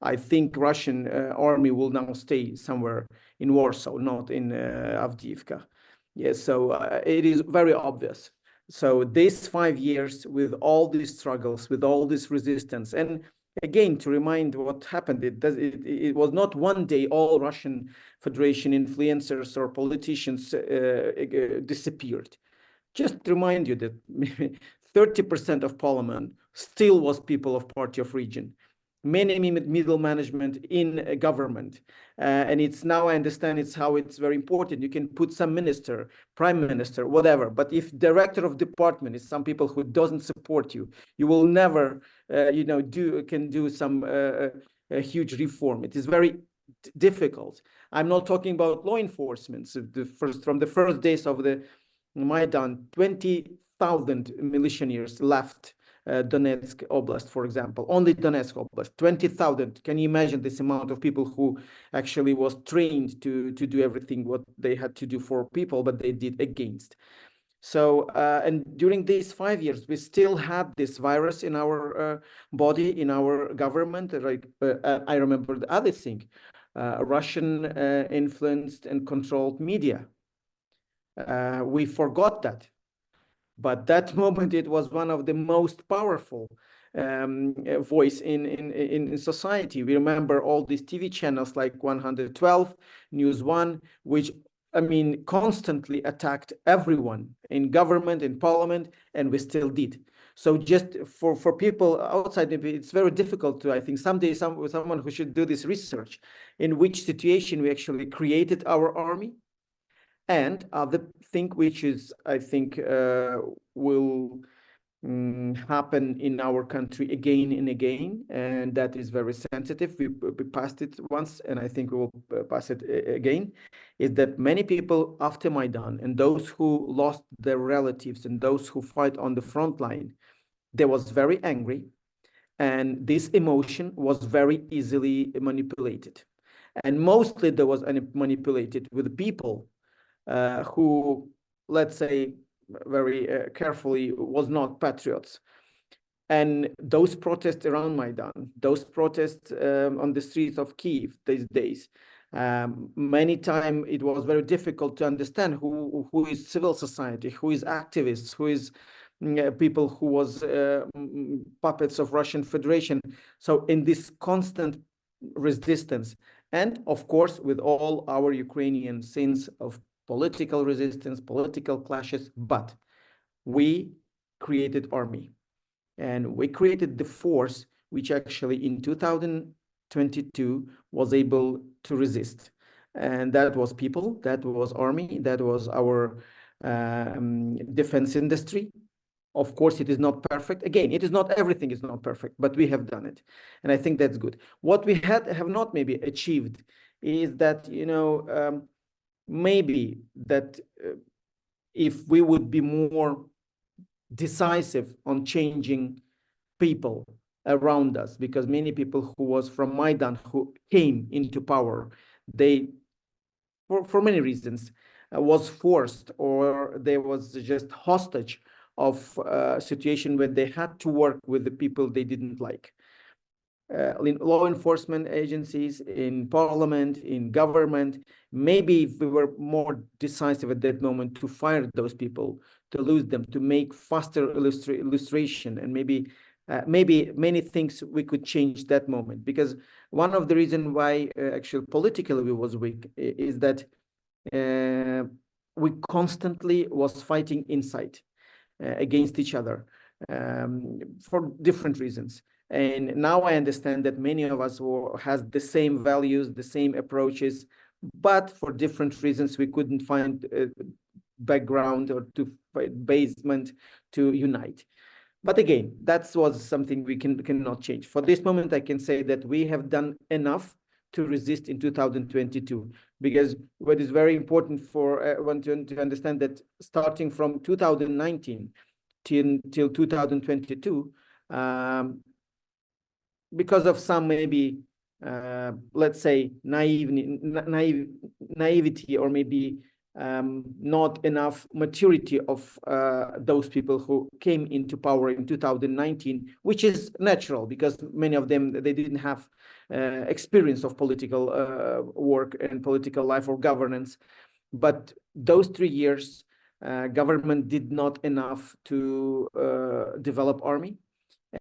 I think Russian army will now stay somewhere in Warsaw, not in Avdiivka. Yes, so it is very obvious. So these 5 years, with all these struggles, with all this resistance, and again, to remind what happened, it was not one day all Russian Federation influencers or politicians disappeared. Just to remind you that 30% of parliament still was people of Party of Region. Many middle management in government. And it's now, I understand, it's how it's very important. You can put some minister, prime minister, whatever. But if director of department is some people who doesn't support you, you will never, do some huge reform. It is very difficult. I'm not talking about law enforcement. So from the first days of the Maidan, 20,000 militiaries left Donetsk Oblast, for example, only Donetsk Oblast, 20,000. Can you imagine this amount of people who actually was trained to do everything what they had to do for people, but they did against. So, and during these 5 years, we still had this virus in our body, in our government. Like I remember the other thing, Russian influenced and controlled media. We forgot that. But that moment, it was one of the most powerful voice in society. We remember all these TV channels like 112, News One, which, I mean, constantly attacked everyone in government, in parliament, and we still did. So just for people outside, it's very difficult to, I think, someday someone who should do this research, in which situation we actually created our army. And other thing which is, I think, will happen in our country again and again, and that is very sensitive. We passed it once, and I think we will pass it again, is that many people after Maidan, and those who lost their relatives and those who fight on the front line, they was very angry, and this emotion was very easily manipulated. And mostly there was manipulated with people who, let's say, very carefully, was not patriots. And those protests around Maidan, those protests on the streets of Kyiv these days, many times it was very difficult to understand who is civil society, who is activists, who is people who was puppets of Russian Federation. So in this constant resistance, and of course with all our Ukrainian sins of political resistance, political clashes, but we created army, and we created the force which actually in 2022 was able to resist. And that was people, that was army, that was our defense industry. Of course, it is not perfect. Again, it is not, everything is not perfect, but we have done it. And I think that's good. What we have not maybe achieved is that, you know, maybe that if we would be more decisive on changing people around us, because many people who was from Maidan who came into power, they, for many reasons, was forced, or they was just hostage of a situation where they had to work with the people they didn't like. In law enforcement agencies, in parliament, in government, maybe if we were more decisive at that moment to fire those people, to lose them, to make faster illustration, and maybe many things we could change that moment. Because one of the reasons why actually politically we was weak is that we constantly was fighting inside against each other for different reasons. And now I understand that many of us has the same values, the same approaches, but for different reasons we couldn't find a background or to basement to unite. But again, that was something we cannot change. For this moment, I can say that we have done enough to resist in 2022, because what is very important for everyone to understand that starting from 2019 till 2022, because of some maybe let's say naivety, or maybe not enough maturity of those people who came into power in 2019, which is natural because many of them, they didn't have experience of political work and political life or governance. But those 3 years, government did not enough to develop army.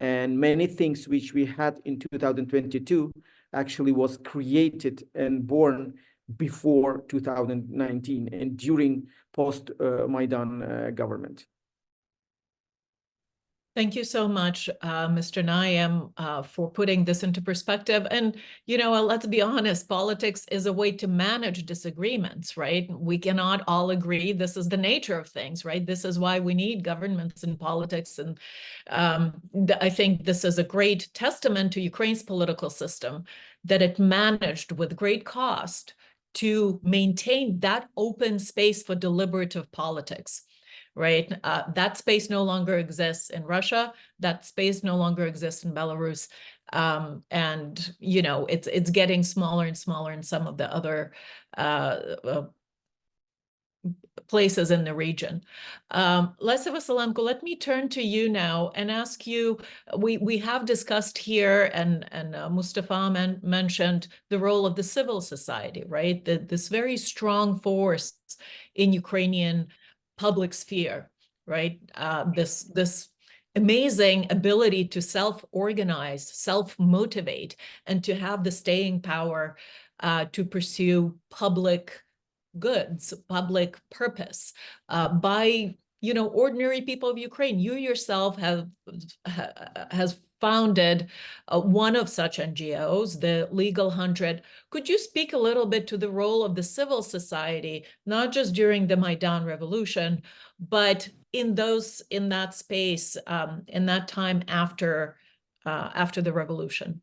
And many things which we had in 2022 actually was created and born before 2019 and during post-Maidan government. Thank you so much, Mr. Naim, for putting this into perspective. And, let's be honest, politics is a way to manage disagreements, right? We cannot all agree. This is the nature of things, right? This is why we need governments and politics. And I think this is a great testament to Ukraine's political system, that it managed with great cost to maintain that open space for deliberative politics. Right? That space no longer exists in Russia. That space no longer exists in Belarus. And, it's getting smaller and smaller in some of the other places in the region. Lesa Vasylenko, let me turn to you now and ask you, we have discussed here, and Mustafa mentioned the role of the civil society, right? This very strong force in Ukrainian public sphere, right? This amazing ability to self-organize, self-motivate, and to have the staying power to pursue public goods, public purpose by ordinary people of Ukraine. You yourself has founded one of such NGOs, the Legal 100. Could you speak a little bit to the role of the civil society, not just during the Maidan revolution, but in that space, in that time after the revolution?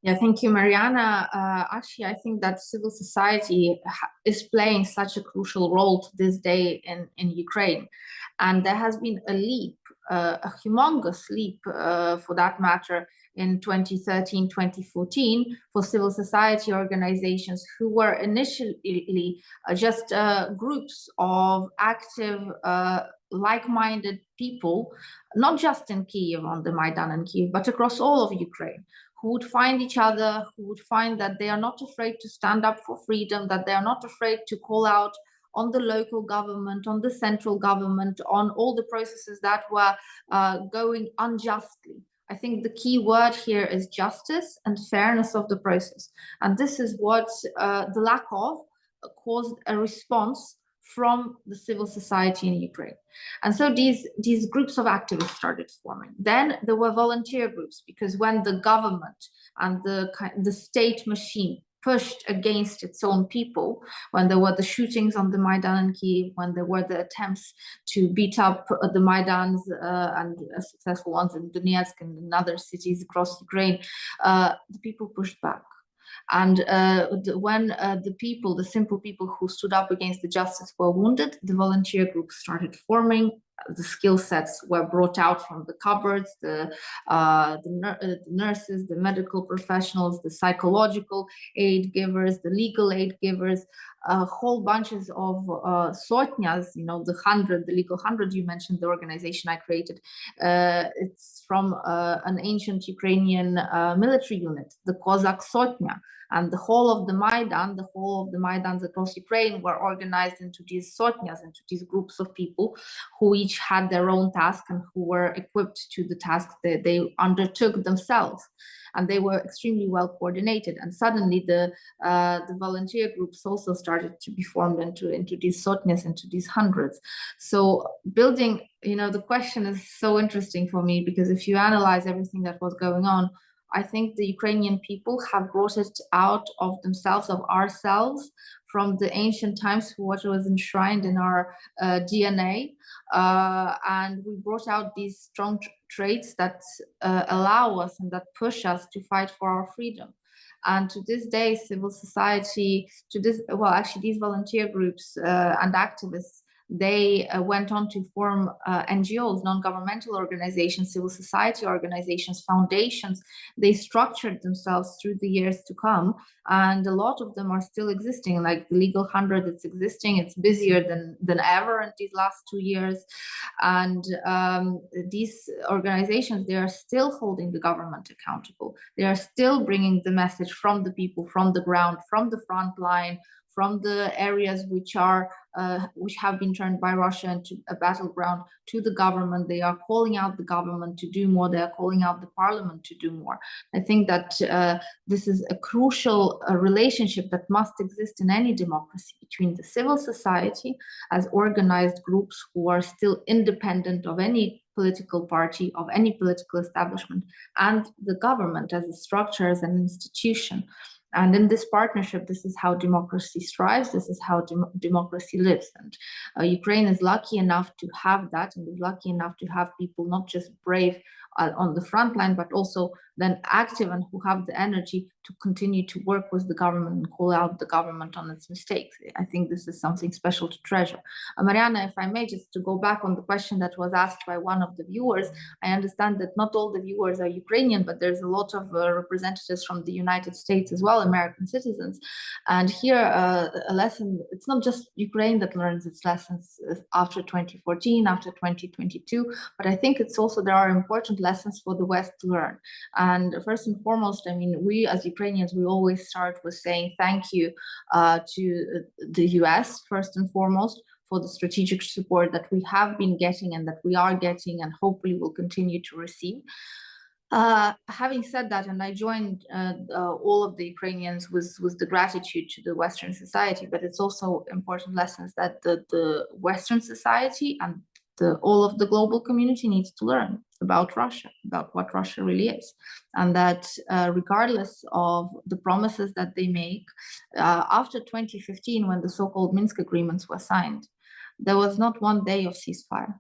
Yeah, thank you, Mariana. Actually, I think that civil society is playing such a crucial role to this day in Ukraine. And there has been a leap, a humongous leap for that matter, in 2013, 2014, for civil society organizations who were initially just groups of active, like-minded people, not just in Kyiv, on the Maidan in Kyiv, but across all of Ukraine, who would find each other, who would find that they are not afraid to stand up for freedom, that they are not afraid to call out on the local government, on the central government, on all the processes that were going unjustly. I think the key word here is justice and fairness of the process. And this is what the lack of caused a response from the civil society in Ukraine. And so these groups of activists started forming. Then there were volunteer groups, because when the government and the state machine pushed against its own people, when there were the shootings on the Maidan in Kyiv, when there were the attempts to beat up the Maidans and successful ones in Donetsk and in other cities across Ukraine, the people pushed back. And when the simple people who stood up against the justice were wounded, the volunteer groups started forming. The skill sets were brought out from the cupboards, the nurses, the medical professionals, the psychological aid givers, the legal aid givers, whole bunches of sotnyas, the Legal 100 you mentioned, the organization I created. It's from an ancient Ukrainian military unit, the Cossack Sotnya. And the whole of the Maidans across Ukraine were organized into these sotnyas, into these groups of people who each had their own task and who were equipped to the task that they undertook themselves. And they were extremely well coordinated. And suddenly the volunteer groups also started to be formed into these sotnyas, into these hundreds. So building, the question is so interesting for me, because if you analyze everything that was going on, I think the Ukrainian people have brought it out of themselves, of ourselves, from the ancient times, what was enshrined in our DNA. And we brought out these strong traits that allow us and that push us to fight for our freedom. And to this day, civil society, these volunteer groups and activists, they went on to form NGOs, non-governmental organizations, civil society organizations, foundations. They structured themselves through the years to come, and a lot of them are still existing. Like the Legal 100, it's existing. It's busier than ever in these last 2 years. And these organizations, they are still holding the government accountable. They are still bringing the message from the people, from the ground, from the front line, from the areas which have been turned by Russia into a battleground, to the government. They are calling out the government to do more. They are calling out the parliament to do more. I think that this is a crucial relationship that must exist in any democracy between the civil society as organized groups who are still independent of any political party, of any political establishment, and the government as a structure, as an institution. And in this partnership, this is how democracy strives, this is how democracy lives. And Ukraine is lucky enough to have that, and is lucky enough to have people not just brave on the front line, but also then active and who have the energy to continue to work with the government and call out the government on its mistakes. I think this is something special to treasure. Mariana, if I may, just to go back on the question that was asked by one of the viewers, I understand that not all the viewers are Ukrainian, but there's a lot of representatives from the United States as well, American citizens. And here, a lesson, it's not just Ukraine that learns its lessons after 2014, after 2022, but I think it's also, there are important lessons for the West to learn. And first and foremost, I mean, we as Ukrainians, we always start with saying thank you to the US, first and foremost, for the strategic support that we have been getting and that we are getting and hopefully will continue to receive. Having said that, and I joined all of the Ukrainians with the gratitude to the Western society, but it's also important lessons that the Western society and all of the global community needs to learn about Russia, about what Russia really is. And that regardless of the promises that they make, after 2015, when the so-called Minsk agreements were signed, there was not one day of ceasefire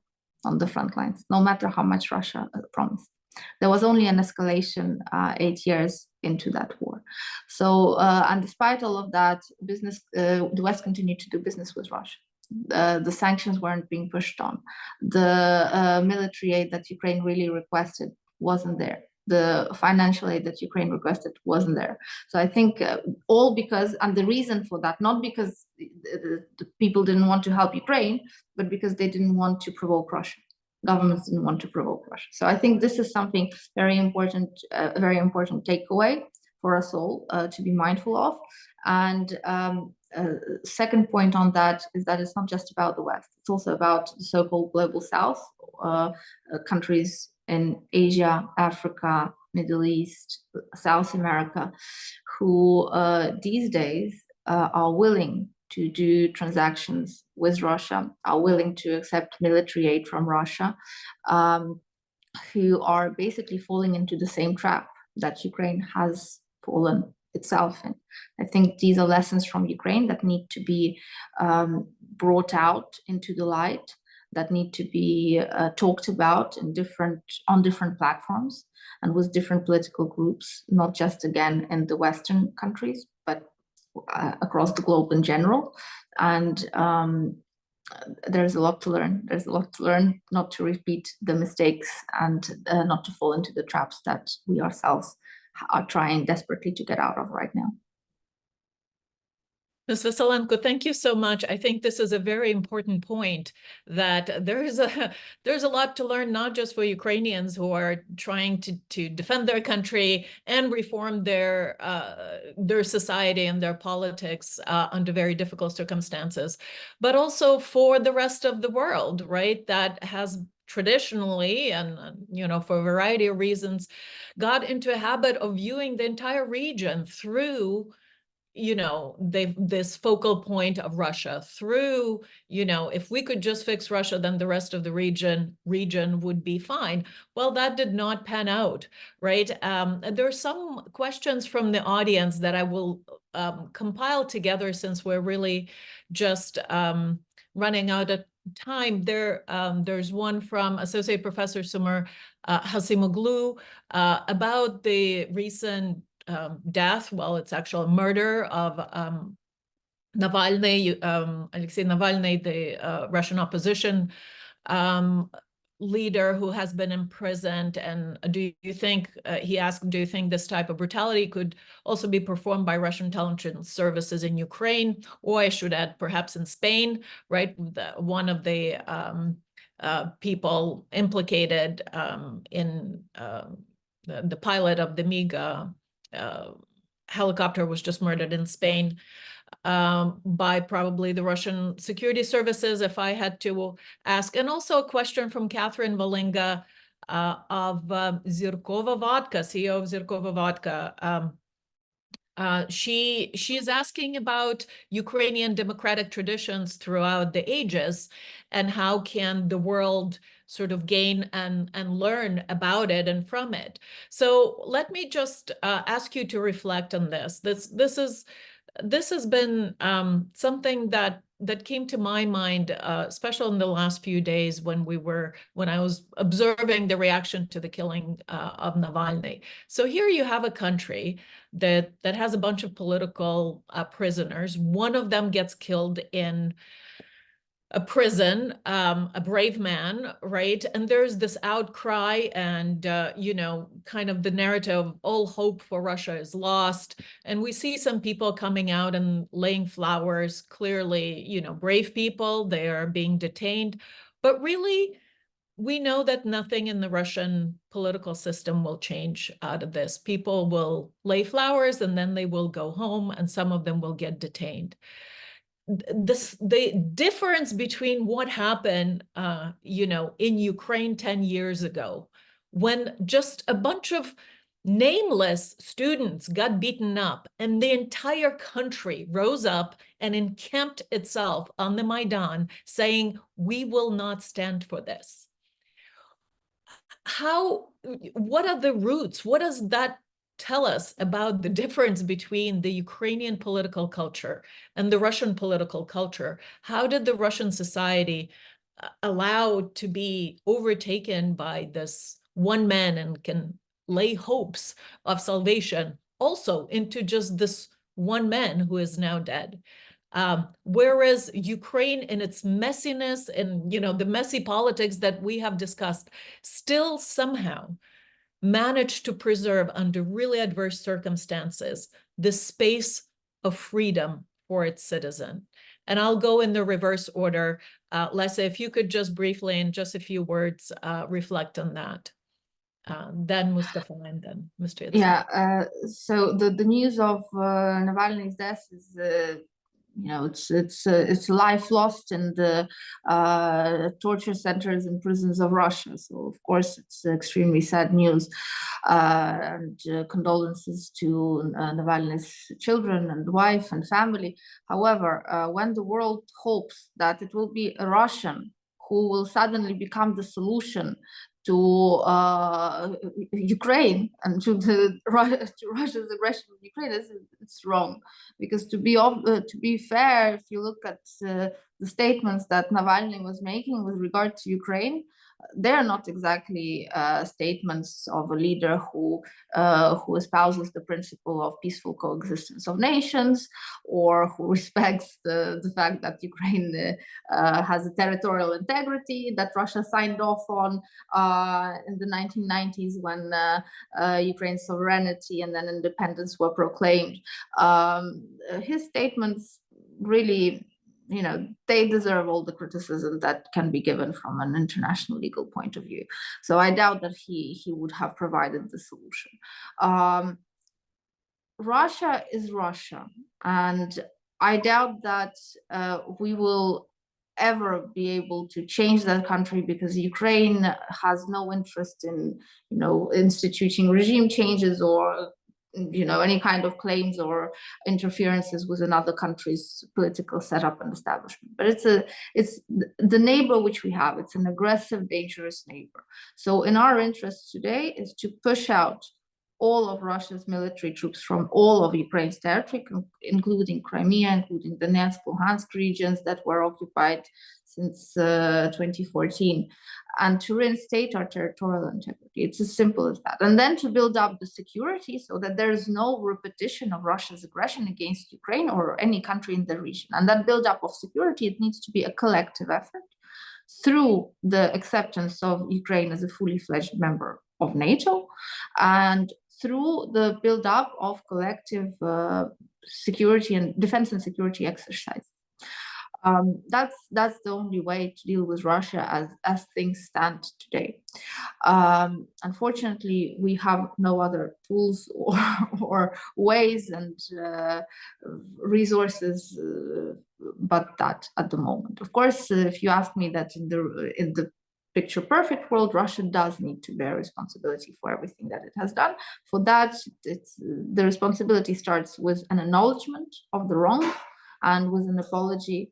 on the front lines, no matter how much Russia promised. There was only an escalation 8 years into that war. So, and despite all of that, the West continued to do business with Russia. The sanctions weren't being pushed on. The military aid that Ukraine really requested wasn't there. The financial aid that Ukraine requested wasn't there. So I think all because, and the reason for that, not because the people didn't want to help Ukraine, but because they didn't want to provoke Russia. Governments didn't want to provoke Russia. So I think this is something very important, a very important takeaway for us all to be mindful of. And second point on that is that it's not just about the West, it's also about the so-called global South, countries in Asia, Africa, Middle East, South America, who these days are willing to do transactions with Russia, are willing to accept military aid from Russia, who are basically falling into the same trap that Ukraine has fallen itself in. I think these are lessons from Ukraine that need to be brought out into the light, that need to be talked about in on different platforms and with different political groups, not just again in the Western countries, but across the globe in general. And there's a lot to learn. There's a lot to learn not to repeat the mistakes and not to fall into the traps that we ourselves are trying desperately to get out of right now. Ms. Vasylenko, thank you so much. I think this is a very important point, that there's a lot to learn, not just for Ukrainians who are trying to defend their country and reform their society and their politics under very difficult circumstances, but also for the rest of the world, right? That has traditionally, and for a variety of reasons, got into a habit of viewing the entire region through this focal point of Russia, through, if we could just fix Russia, then the rest of the region would be fine. Well, that did not pan out, right? There are some questions from the audience that I will compile together, since we're really just running out of time. There's one from Associate Professor Sumer Hasimoglu about the recent death, well, it's actual murder of Navalny, Alexei Navalny, the Russian opposition leader who has been imprisoned. And do you think, he asked, do you think this type of brutality could also be performed by Russian intelligence services in Ukraine, or I should add, perhaps in Spain, right? One of the people implicated in the pilot of the MiG helicopter was just murdered in Spain by probably the Russian security services, if I had to ask. And also a question from Catherine Valinga of Zirkova Vodka, CEO of Zirkova Vodka. She's asking about Ukrainian democratic traditions throughout the ages and how can the world sort of gain and learn about it and from it. So let me just ask you to reflect on this. This has been something that came to my mind, especially in the last few days when I was observing the reaction to the killing of Navalny. So here you have a country that has a bunch of political prisoners. One of them gets killed in a prison, a brave man, right? And there's this outcry and, kind of the narrative, all hope for Russia is lost. And we see some people coming out and laying flowers, clearly, brave people, they are being detained. But really, we know that nothing in the Russian political system will change out of this. People will lay flowers and then they will go home and some of them will get detained. The difference between what happened, in Ukraine 10 years ago, when just a bunch of nameless students got beaten up and the entire country rose up and encamped itself on the Maidan saying, we will not stand for this. What are the roots? What does that tell us about the difference between the Ukrainian political culture and the Russian political culture? How did the Russian society allow to be overtaken by this one man and can lay hopes of salvation also into just this one man who is now dead? Whereas Ukraine in its messiness and, the messy politics that we have discussed still somehow managed to preserve under really adverse circumstances the space of freedom for its citizen. And I'll go in the reverse order. Lesa, if you could just briefly, in just a few words, reflect on that. Then Mustafa and then Mr. Yatsik. Yeah, so the news of Navalny's death is it's life lost in the torture centers and prisons of Russia. So of course it's extremely sad news, and condolences to Navalny's children and wife and family. However, when the world hopes that it will be a Russian who will suddenly become the solution to Ukraine and to Russia's aggression of Ukraine, it's wrong. Because to be fair, if you look at the statements that Navalny was making with regard to Ukraine, they're not exactly statements of a leader who espouses the principle of peaceful coexistence of nations, or who respects the fact that Ukraine has a territorial integrity that Russia signed off on in the 1990s when Ukraine's sovereignty and then independence were proclaimed. His statements really, they deserve all the criticism that can be given from an international legal point of view. So I doubt that he would have provided the solution. Russia is Russia, and I doubt that we will ever be able to change that country, because Ukraine has no interest in, instituting regime changes or any kind of claims or interferences with another country's political setup and establishment. But it's the neighbor which we have. It's an aggressive, dangerous neighbor. So in our interest today is to push out all of Russia's military troops from all of Ukraine's territory, including Crimea, including the Donetsk, Luhansk regions that were occupied since 2014, and to reinstate our territorial integrity. It's as simple as that. And then to build up the security so that there is no repetition of Russia's aggression against Ukraine or any country in the region. And that buildup of security, it needs to be a collective effort through the acceptance of Ukraine as a fully fledged member of NATO, and through the build-up of collective security and defense and security exercise. That's the only way to deal with Russia as things stand today. Unfortunately, we have no other tools or ways and resources but that at the moment. Of course, if you ask me that in the picture perfect world, Russia does need to bear responsibility for everything that it has done. For that, the responsibility starts with an acknowledgement of the wrongs and with an apology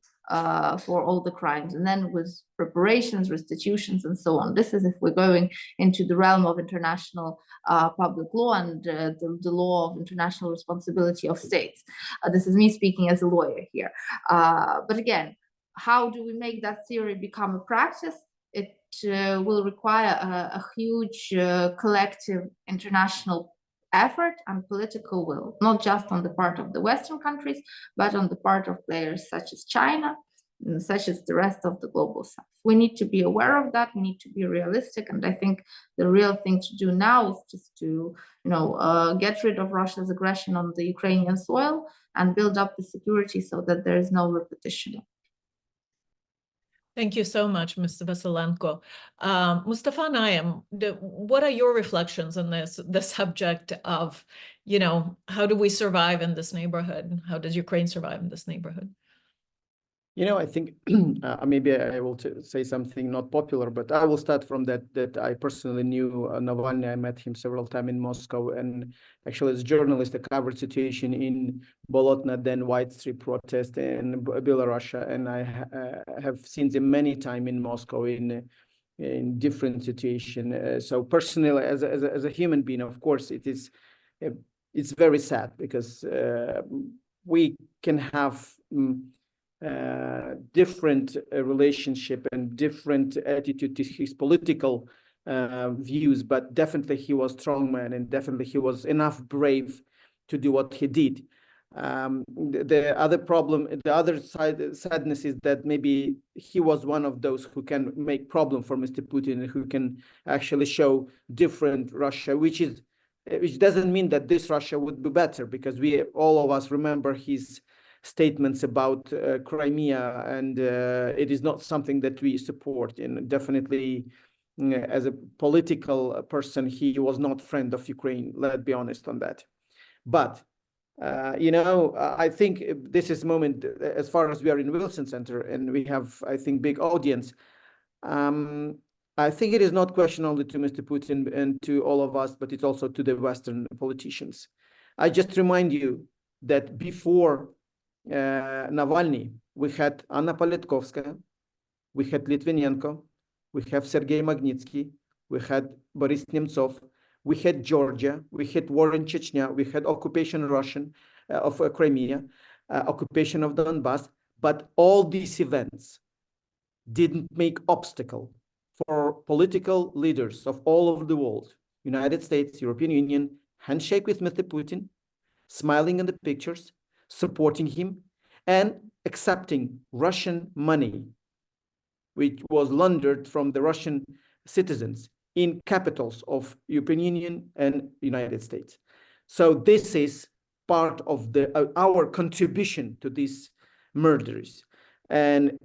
for all the crimes, and then with reparations, restitutions, and so on. This is if we're going into the realm of international public law and the law of international responsibility of states. This is me speaking as a lawyer here. But again, how do we make that theory become a practice? It will require a huge collective international effort and political will, not just on the part of the Western countries, but on the part of players such as China, and such as the rest of the global South. We need to be aware of that. We need to be realistic, and I think the real thing to do now is just to, get rid of Russia's aggression on the Ukrainian soil and build up the security so that there is no repetition. Thank you so much, Mr. Vasilenko. Mustafa Naim, what are your reflections on the subject of, how do we survive in this neighborhood? How does Ukraine survive in this neighborhood? I think maybe I will say something not popular, but I will start from that I personally knew Navalny. I met him several times in Moscow, and actually as a journalist, I covered situation in Bolotna, then White Street protest in Belarus, and I have seen them many times in Moscow in different situations. So personally, as a human being, of course, it's very sad because we can have different relationship and different attitude to his political views, but definitely he was strong man, and definitely he was enough brave to do what he did. The other problem, the other sadness is that maybe he was one of those who can make problem for Mr. Putin, who can actually show different Russia, which doesn't mean that this Russia would be better, because all of us remember his statements about Crimea, and it is not something that we support. And definitely, as a political person, he was not friend of Ukraine. Let's be honest on that. But I think this is moment, as far as we are in Wilson Center and we have, I think, big audience. I think it is not question only to Mr. Putin and to all of us, but it's also to the Western politicians. I just remind you that before Navalny, we had Anna Politkovskaya, we had Litvinenko, we have Sergei Magnitsky, we had Boris Nemtsov, we had Georgia, we had war in Chechnya, we had occupation Russian of Crimea, occupation of Donbass, but all these events didn't make obstacle for political leaders of all over the world, United States, European Union, handshake with Mr. Putin, smiling in the pictures, supporting him, and accepting Russian money, which was laundered from the Russian citizens in capitals of European Union and United States. So this is part of our contribution to these murders. And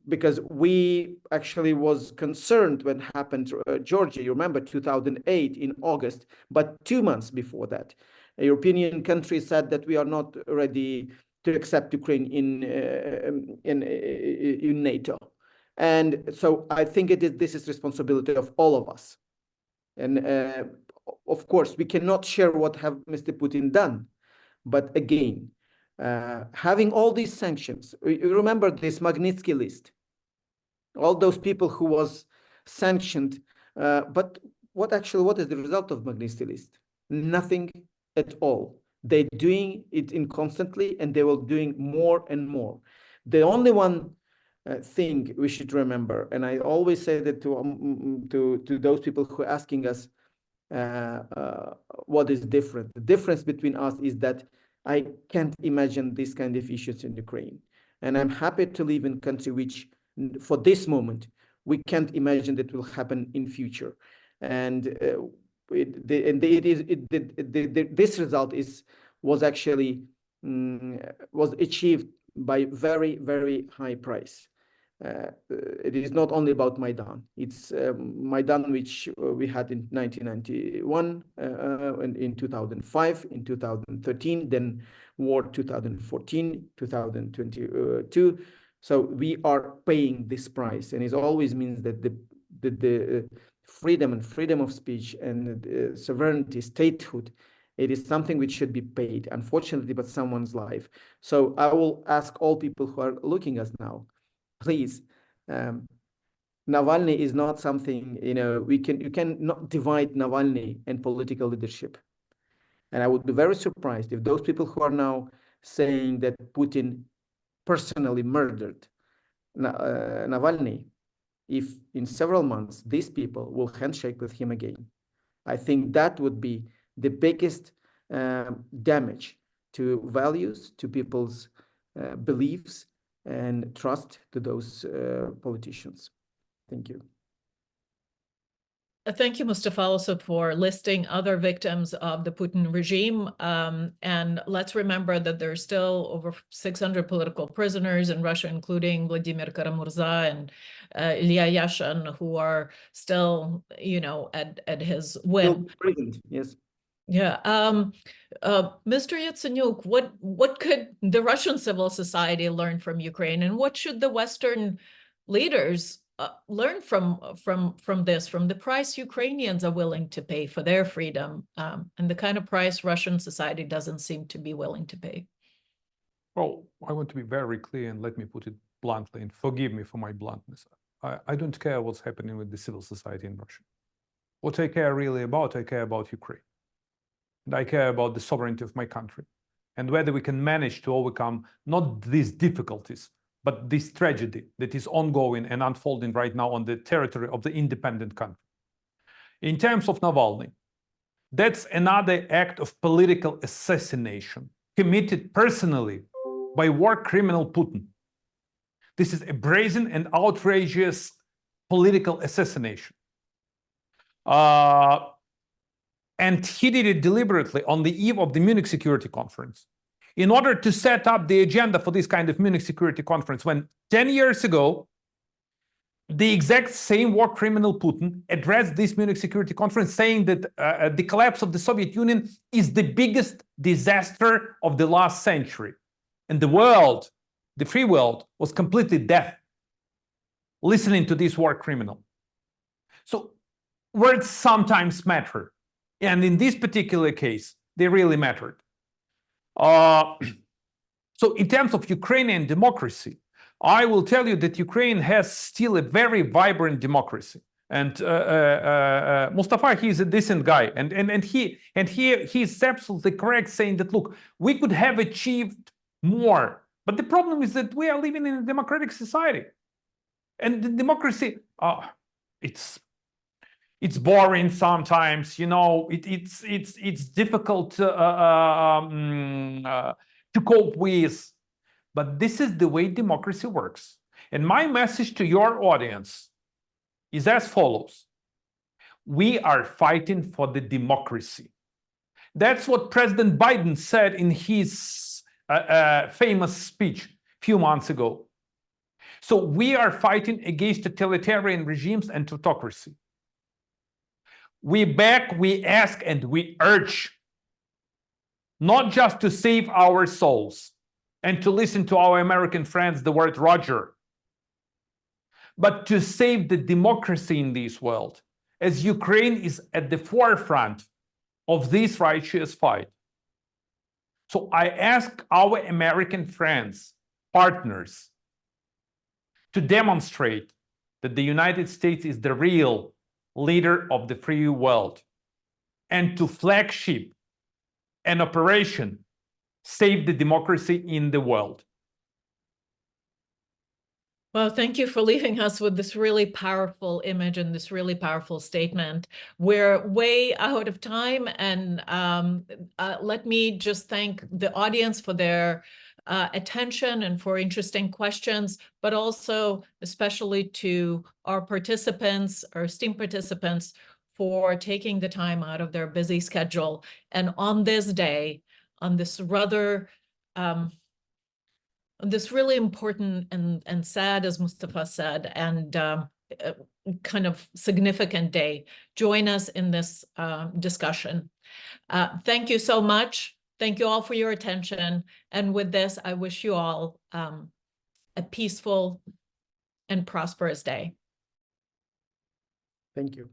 because we actually was concerned when happened to Georgia, you remember 2008 in August, but 2 months before that, European countries said that we are not ready to accept Ukraine in NATO. And so I think this is responsibility of all of us. And of course, we cannot share what have Mr. Putin done. But again, having all these sanctions, you remember this Magnitsky list, all those people who was sanctioned. But what is the result of Magnitsky list? Nothing at all. They're doing it constantly, and they will doing more and more. The only one thing we should remember, and I always say that to those people who are asking us what is different. The difference between us is that I can't imagine this kind of issues in Ukraine, and I'm happy to live in a country which, for this moment, we can't imagine that will happen in future. And this result was actually was achieved by very, very high price. It is not only about Maidan. It's Maidan, which we had in 1991, and in 2005, in 2013, then war 2014, 2022. So we are paying this price, and it always means that the freedom of speech and sovereignty, statehood, it is something which should be paid, unfortunately, but someone's life. So I will ask all people who are looking us now, please, Navalny is not something, you can not divide Navalny and political leadership. And I would be very surprised if those people who are now saying that Putin personally murdered Navalny, if in several months these people will handshake with him again. I think that would be the biggest damage to values, to people's beliefs and trust to those politicians. Thank you. Thank you, Mustafa, also for listing other victims of the Putin regime. And let's remember that there's still over 600 political prisoners in Russia, including Vladimir Kara-Murza and Ilya Yashin, who are still, at his whim. Present, yes. Yeah. Mr. Yatsenyuk, what could the Russian civil society learn from Ukraine, and what should the Western leaders learn from this, from the price Ukrainians are willing to pay for their freedom, and the kind of price Russian society doesn't seem to be willing to pay? Well, I want to be very clear, and let me put it bluntly, and forgive me for my bluntness. I don't care what's happening with the civil society in Russia. What I care really about, I care about Ukraine. And I care about the sovereignty of my country, and whether we can manage to overcome not these difficulties, but this tragedy that is ongoing and unfolding right now on the territory of the independent country. In terms of Navalny, that's another act of political assassination committed personally by war criminal Putin. This is a brazen and outrageous political assassination. And he did it deliberately on the eve of the Munich Security Conference, in order to set up the agenda for this kind of Munich Security Conference, when 10 years ago, the exact same war criminal Putin addressed this Munich Security Conference saying that the collapse of the Soviet Union is the biggest disaster of the last century. And the world, the free world, was completely deaf listening to this war criminal. So words sometimes matter. And in this particular case, they really mattered. So in terms of Ukrainian democracy, I will tell you that Ukraine has still a very vibrant democracy. And Mustafa, he's a decent guy. And he's absolutely correct saying that, look, we could have achieved more. But the problem is that we are living in a democratic society. And the democracy, it's boring sometimes, it's difficult to cope with, but this is the way democracy works. And my message to your audience is as follows: we are fighting for the democracy. That's what President Biden said in his famous speech a few months ago. So we are fighting against totalitarian regimes and autocracy. We beg, we ask, and we urge, not just to save our souls and to listen to our American friends, the word Roger, but to save the democracy in this world, as Ukraine is at the forefront of this righteous fight. So I ask our American friends, partners, to demonstrate that the United States is the real leader of the free world, and to flagship an operation, Save the Democracy in the World. Well, thank you for leaving us with this really powerful image and this really powerful statement. We're way out of time, and let me just thank the audience for their attention and for interesting questions, but also especially to our participants, our esteemed participants, for taking the time out of their busy schedule. And on this day, on this rather, this really important and sad, as Mustafa said, and kind of significant day, join us in this discussion. Thank you so much. Thank you all for your attention. And with this, I wish you all a peaceful and prosperous day. Thank you.